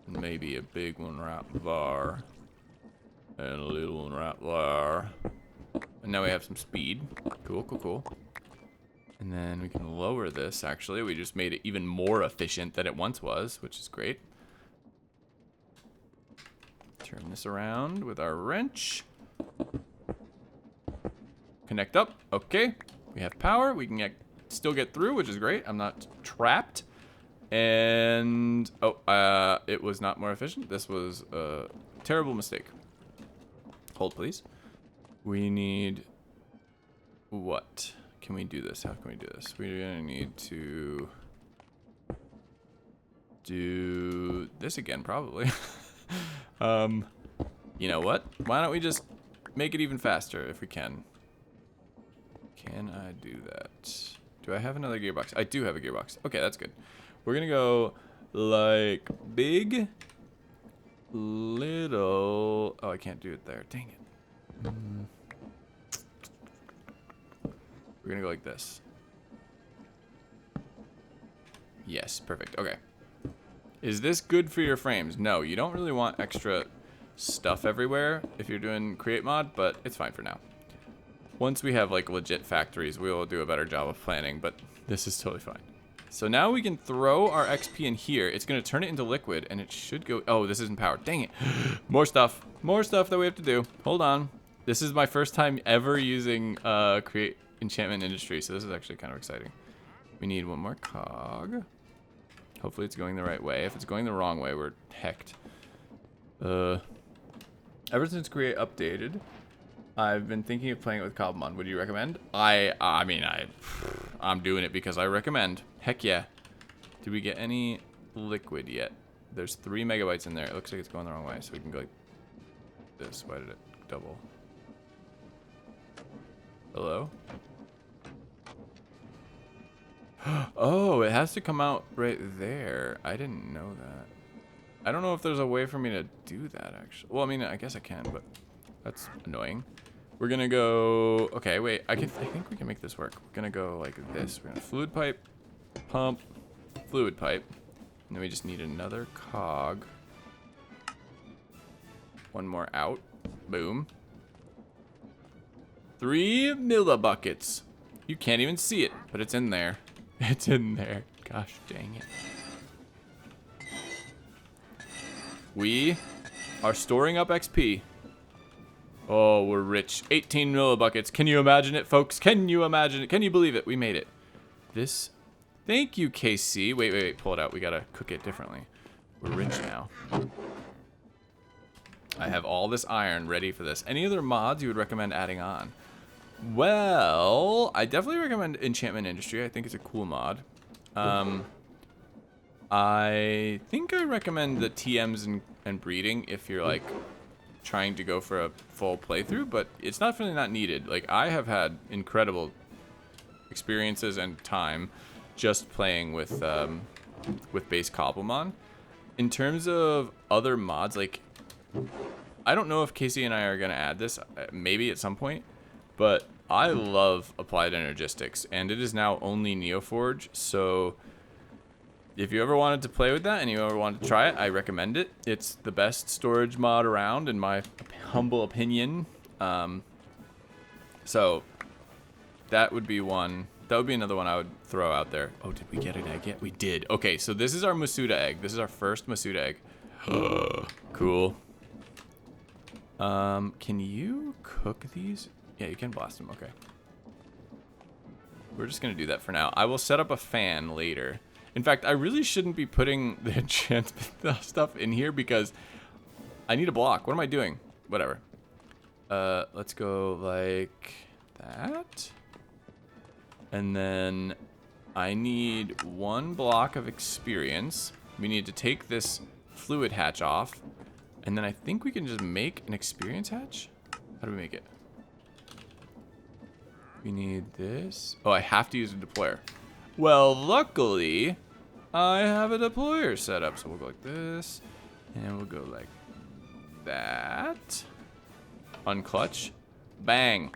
Maybe a big one right there. And a little one right there. And now we have some speed. Cool. And then we can lower this, actually. We just made it even more efficient than it once was, which is great. Turn this around with our wrench. Connect up. Okay. We have power. We can still get through, which is great. I'm not trapped. And, oh, it was not more efficient. This was a terrible mistake. Hold, please. We need, what? Can we do this? How can we do this? We're gonna need to do this again, probably. You know what? Why don't we just make it even faster if we can? Can I do that? Do I have another gearbox? I do have a gearbox. Okay, that's good. We're gonna go like big, little. Oh, I can't do it there. Dang it. We're gonna go like this. Yes, perfect. Okay. Is this good for your frames? No, you don't really want extra stuff everywhere if you're doing create mod, but it's fine for now. Once we have like legit factories, we will do a better job of planning, but this is totally fine. So now we can throw our XP in here. It's gonna turn it into liquid and it should go, oh, this isn't powered. Dang it. More stuff that we have to do. Hold on. This is my first time ever using create enchantment industry, so this is actually kind of exciting. We need one more cog. Hopefully it's going the right way. If it's going the wrong way, we're hecked. Ever since create updated, I've been thinking of playing it with Cobblemon. Would you recommend? I'm doing it because I recommend. Heck yeah. Did we get any liquid yet? There's 3 megabytes in there. It looks like it's going the wrong way, so we can go like this. Why did it double? Hello? Oh, it has to come out right there. I didn't know that. I don't know if there's a way for me to do that, actually. Well, I mean, I guess I can, but that's annoying. We're gonna go, okay, wait, I think we can make this work. We're gonna go like this. We're gonna fluid pipe, pump, fluid pipe. And then we just need another cog. One more out. Boom. 3 millibuckets. You can't even see it, but it's in there. It's in there. Gosh dang it. We are storing up XP. Oh, we're rich. 18 millibuckets. Can you imagine it, folks? Can you imagine it? Can you believe it? We made it. This. Thank you, KC. Wait. Pull it out. We gotta cook it differently. We're rich now. I have all this iron ready for this. Any other mods you would recommend adding on? Well, I definitely recommend Enchantment Industry. I think it's a cool mod. I think I recommend the TMs and breeding if you're like trying to go for a full playthrough, but it's definitely not needed. Like, I have had incredible experiences and time just playing with base Cobblemon. In terms of other mods, like, I don't know if Casey and I are gonna add this, maybe at some point, but I love Applied Energistics, and it is now only Neoforge, so if you ever wanted to play with that and you ever wanted to try it, I recommend it. It's the best storage mod around, in my humble opinion. So that would be one. That would be another one I would throw out there. Oh, did we get an egg yet? We did. Okay, so this is our Masuda egg. This is our first Masuda egg. Cool. Can you cook these? Yeah, you can blast them. Okay. We're just going to do that for now. I will set up a fan later. In fact, I really shouldn't be putting the enchantment stuff in here because I need a block. What am I doing? Whatever. Let's go like that. And then I need 1 block of experience. We need to take this fluid hatch off. And then I think we can just make an experience hatch. How do we make it? We need this. Oh, I have to use a deployer. Well, luckily, I have a deployer set up. So we'll go like this. And we'll go like that. Unclutch. Bang.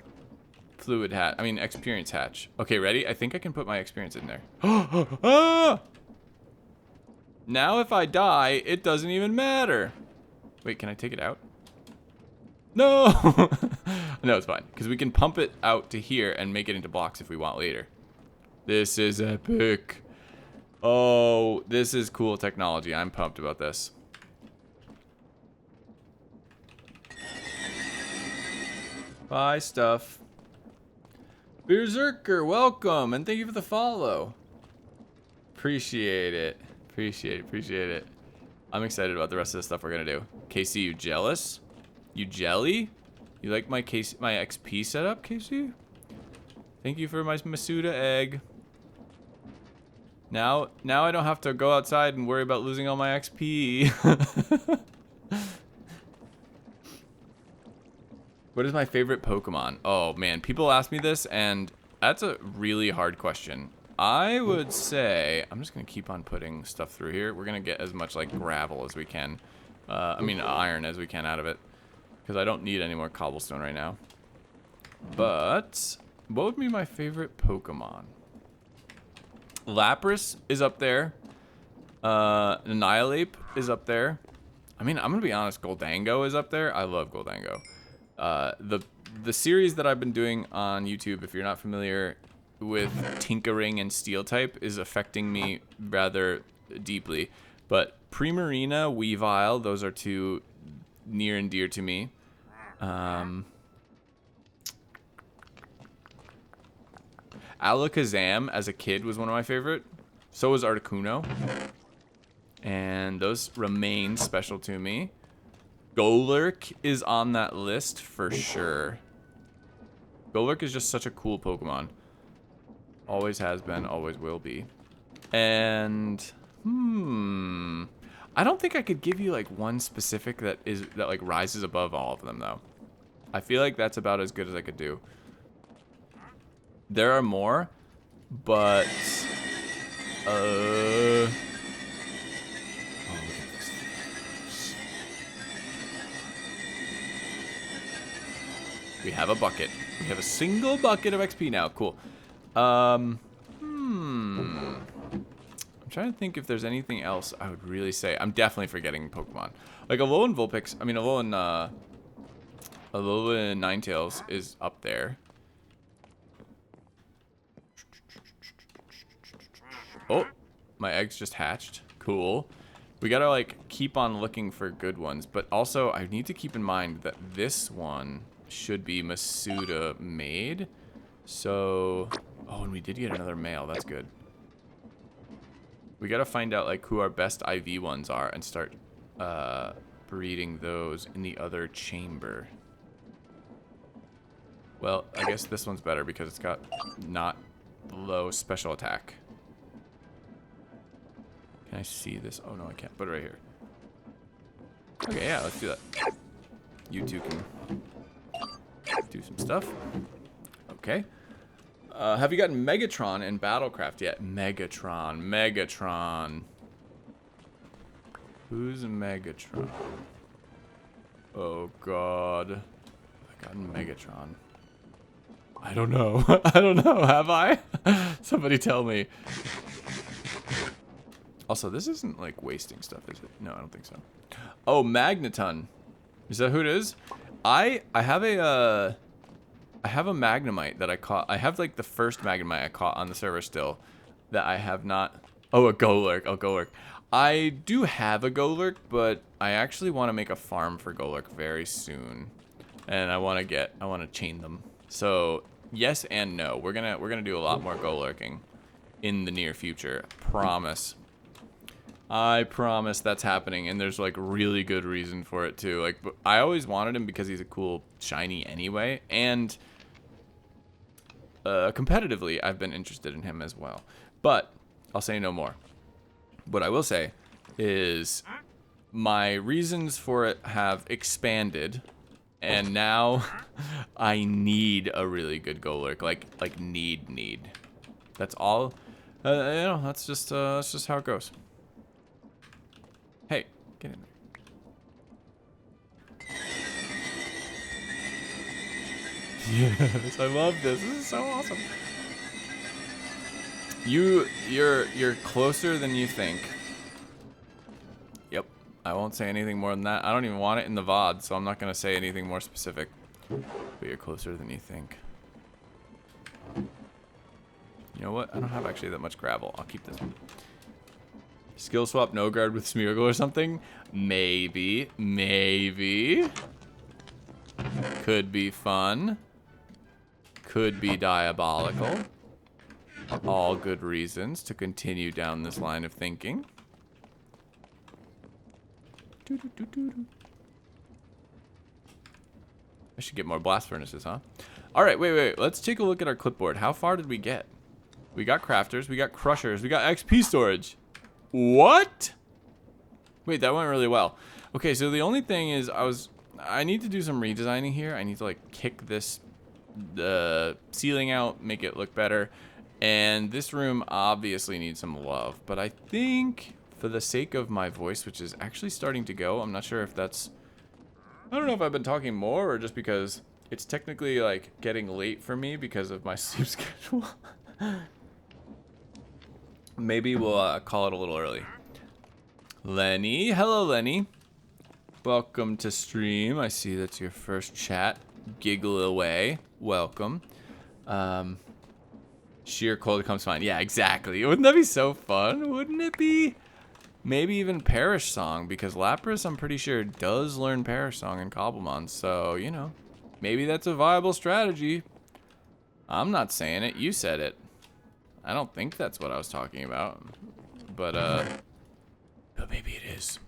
Fluid hatch. I mean, experience hatch. Okay, ready? I think I can put my experience in there. Ah! Now if I die, it doesn't even matter. Wait, can I take it out? No! No, it's fine. Because we can pump it out to here and make it into blocks if we want later. This is epic. Oh, this is cool technology. I'm pumped about this. Bye, stuff. Berserker, welcome, and thank you for the follow. Appreciate it. Appreciate it. I'm excited about the rest of the stuff we're gonna do. Casey, you jealous? You jelly? You like my XP setup, Casey? Thank you for my Masuda egg. Now I don't have to go outside and worry about losing all my XP. What is my favorite Pokemon? Oh man, people ask me this and that's a really hard question. I would say, I'm just gonna keep on putting stuff through here. We're gonna get as much like gravel as we can. I mean iron as we can out of it. Because I don't need any more cobblestone right now. But, what would be my favorite Pokemon? Lapras is up there. Annihilate is up there. I mean, I'm gonna be honest, Goldango is up there. I love Goldango. The series that I've been doing on YouTube, if you're not familiar with tinkering and steel type, is affecting me rather deeply. But Primarina, Weavile, those are two near and dear to me. Alakazam as a kid was one of my favorite. So was Articuno. And those remain special to me. Golurk is on that list for sure. Golurk is just such a cool Pokemon. Always has been, always will be. And I don't think I could give you like one specific that like rises above all of them though. I feel like that's about as good as I could do. There are more, but oh, look at this. We have a bucket. We have a single bucket of XP now. Cool. I'm trying to think if there's anything else I would really say. I'm definitely forgetting Pokemon. Like Alolan Vulpix, Alolan Ninetales is up there. Oh, my eggs just hatched. Cool. We gotta like keep on looking for good ones, but also I need to keep in mind that this one should be Masuda made. So, oh, and we did get another male. That's good. We gotta find out like who our best IV ones are and start breeding those in the other chamber. Well, I guess this one's better because it's got not low special attack. Can I see this? Oh no, I can't. Put it right here. Okay, yeah, let's do that. You two can do some stuff. Okay. Have you gotten Megatron in Battlecraft yet? Megatron. Who's Megatron? Oh god. I've gotten Megatron. I don't know. I don't know. Have I? Somebody tell me. Also, this isn't like wasting stuff, is it? No, I don't think so. Oh, Magneton. Is that who it is? I have a Magnemite that I caught. I have like the first Magnemite I caught on the server still that I have not. Oh, a Golurk. Oh, Golurk. I do have a Golurk, but I actually want to make a farm for Golurk very soon. And I want to chain them. So, yes and no. We're going to do a lot more Golurking in the near future. Promise. I promise that's happening, and there's like really good reason for it too. Like, I always wanted him because he's a cool shiny anyway, and competitively I've been interested in him as well. But I'll say no more. What I will say is my reasons for it have expanded, and now I need a really good Golurk. Like need. That's all. You know, that's just how it goes. Hey, get in there. Yes, I love this. This is so awesome. You're closer than you think. Yep. I won't say anything more than that. I don't even want it in the VOD, so I'm not gonna say anything more specific. But you're closer than you think. You know what? I don't have actually that much gravel. I'll keep this one. Skill swap no guard with Smeargle or something? Maybe. Could be fun. Could be diabolical. All good reasons to continue down this line of thinking. I should get more blast furnaces, huh? Alright, wait. Let's take a look at our clipboard. How far did we get? We got crafters, we got crushers, we got XP storage. What? Wait, that went really well. Okay, so the only thing is I need to do some redesigning here. I need to like kick this ceiling out, make it look better. And this room obviously needs some love, but I think for the sake of my voice, which is actually starting to go, I'm not sure if that's, I don't know if I've been talking more or just because it's technically like getting late for me because of my sleep schedule. Maybe we'll call it a little early. Lenny, hello Lenny. Welcome to stream. I see that's your first chat. Giggle away. Welcome. Sheer cold comes fine. Yeah, exactly. Wouldn't that be so fun? Wouldn't it be? Maybe even Parish Song, because Lapras, I'm pretty sure, does learn Parish Song in Cobblemon. So, you know, maybe that's a viable strategy. I'm not saying it. You said it. I don't think that's what I was talking about. But maybe it is.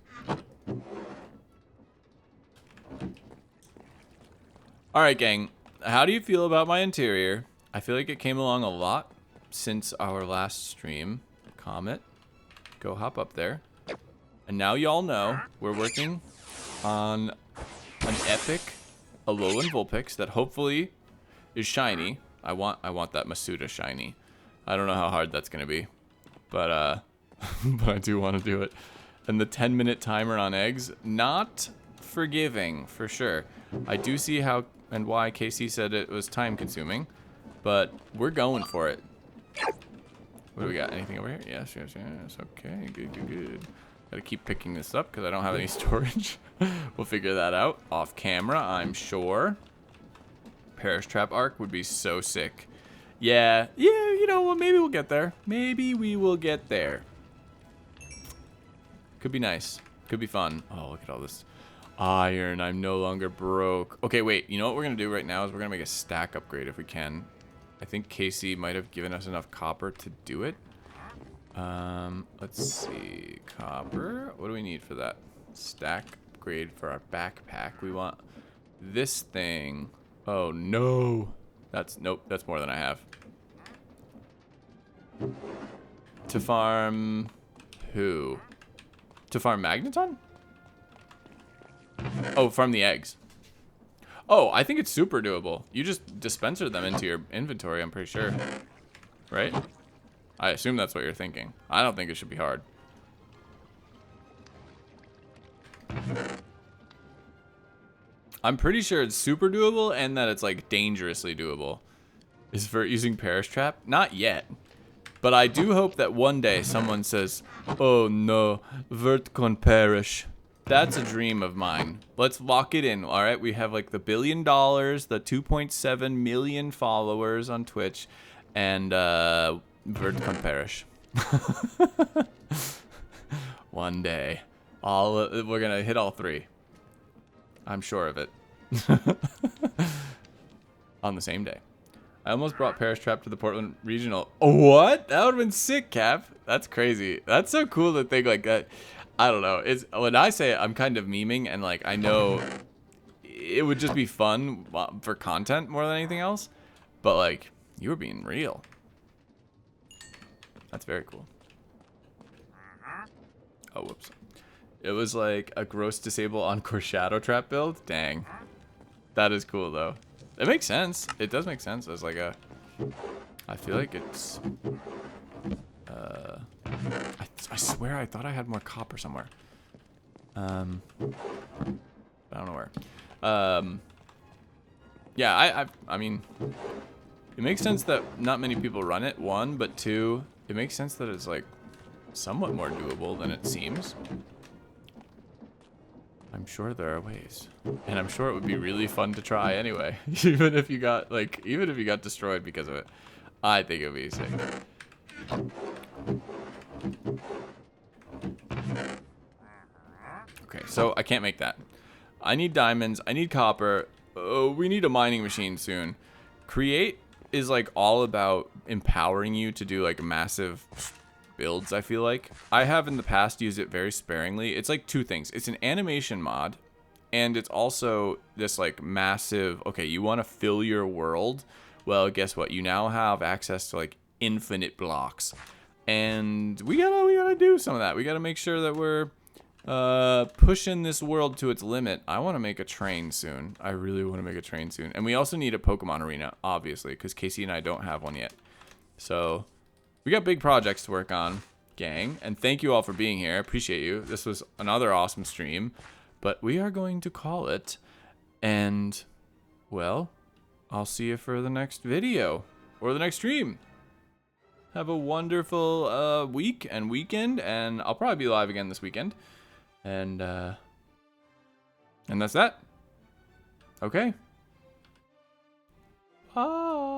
Alright, gang. How do you feel about my interior? I feel like it came along a lot since our last stream. Comet, go hop up there. And now y'all know we're working on an epic Alolan Vulpix that hopefully is shiny. I want that Masuda shiny. I don't know how hard that's gonna be, but but I do want to do it. And the 10-minute timer on eggs, not forgiving for sure. I do see how and why Casey said it was time consuming, but we're going for it. What do we got? Anything over here? Yes. Okay, good. Gotta keep picking this up because I don't have any storage. We'll figure that out off camera, I'm sure. Parish Trap Arc would be so sick. Yeah, you know, well, maybe we'll get there. Maybe we will get there. Could be nice. Could be fun. Oh, look at all this iron. I'm no longer broke. Okay, wait. You know what we're going to do right now is we're going to make a stack upgrade if we can. I think Casey might have given us enough copper to do it. Let's see. Copper. What do we need for that? Stack upgrade for our backpack. We want this thing. Oh, no. Nope, that's more than I have. To farm who? To farm Magneton? Oh, farm the eggs. Oh, I think it's super doable. You just dispenser them into your inventory, I'm pretty sure. Right? I assume that's what you're thinking. I don't think it should be hard. I'm pretty sure it's super doable and that it's like dangerously doable. Is Virt using Parish Trap? Not yet. But I do hope that one day someone says, oh no, Virt can perish. That's a dream of mine. Let's lock it in, alright? We have like the $1 billion, the 2.7 million followers on Twitch, and Virt can perish. One day. We're gonna hit all three. I'm sure of it. On the same day. I almost brought Parish Trap to the Portland Regional. Oh, what? That would have been sick, Cap. That's crazy. That's so cool to think like that. I don't know. It's when I say it, I'm kind of memeing, and like I know it would just be fun for content more than anything else. But like you were being real. That's very cool. Oh, whoops. It was like a gross disable Encore Shadow Trap build. Dang. That is cool though. It makes sense. It does make sense as like a... I feel like it's... I swear I thought I had more copper somewhere. I don't know where. Yeah, I mean... It makes sense that not many people run it, one, but two, it makes sense that it's like somewhat more doable than it seems. I'm sure there are ways, and I'm sure it would be really fun to try anyway. even if you got destroyed because of it, I think it would be sick. Okay, so I can't make that. I need diamonds. I need copper. we need a mining machine soon. Create is like all about empowering you to do like massive builds, I feel like. I have in the past used it very sparingly. It's like two things. It's an animation mod, and it's also this like massive, okay, you want to fill your world? Well, guess what? You now have access to like infinite blocks. And we gotta do some of that. We gotta make sure that we're pushing this world to its limit. I want to make a train soon. I really want to make a train soon. And we also need a Pokemon arena, obviously, because Casey and I don't have one yet. So we got big projects to work on, gang. And thank you all for being here. I appreciate you. This was another awesome stream. But we are going to call it. And, well, I'll see you for the next video. Or the next stream. Have a wonderful week and weekend. And I'll probably be live again this weekend. And that's that. Okay. Bye.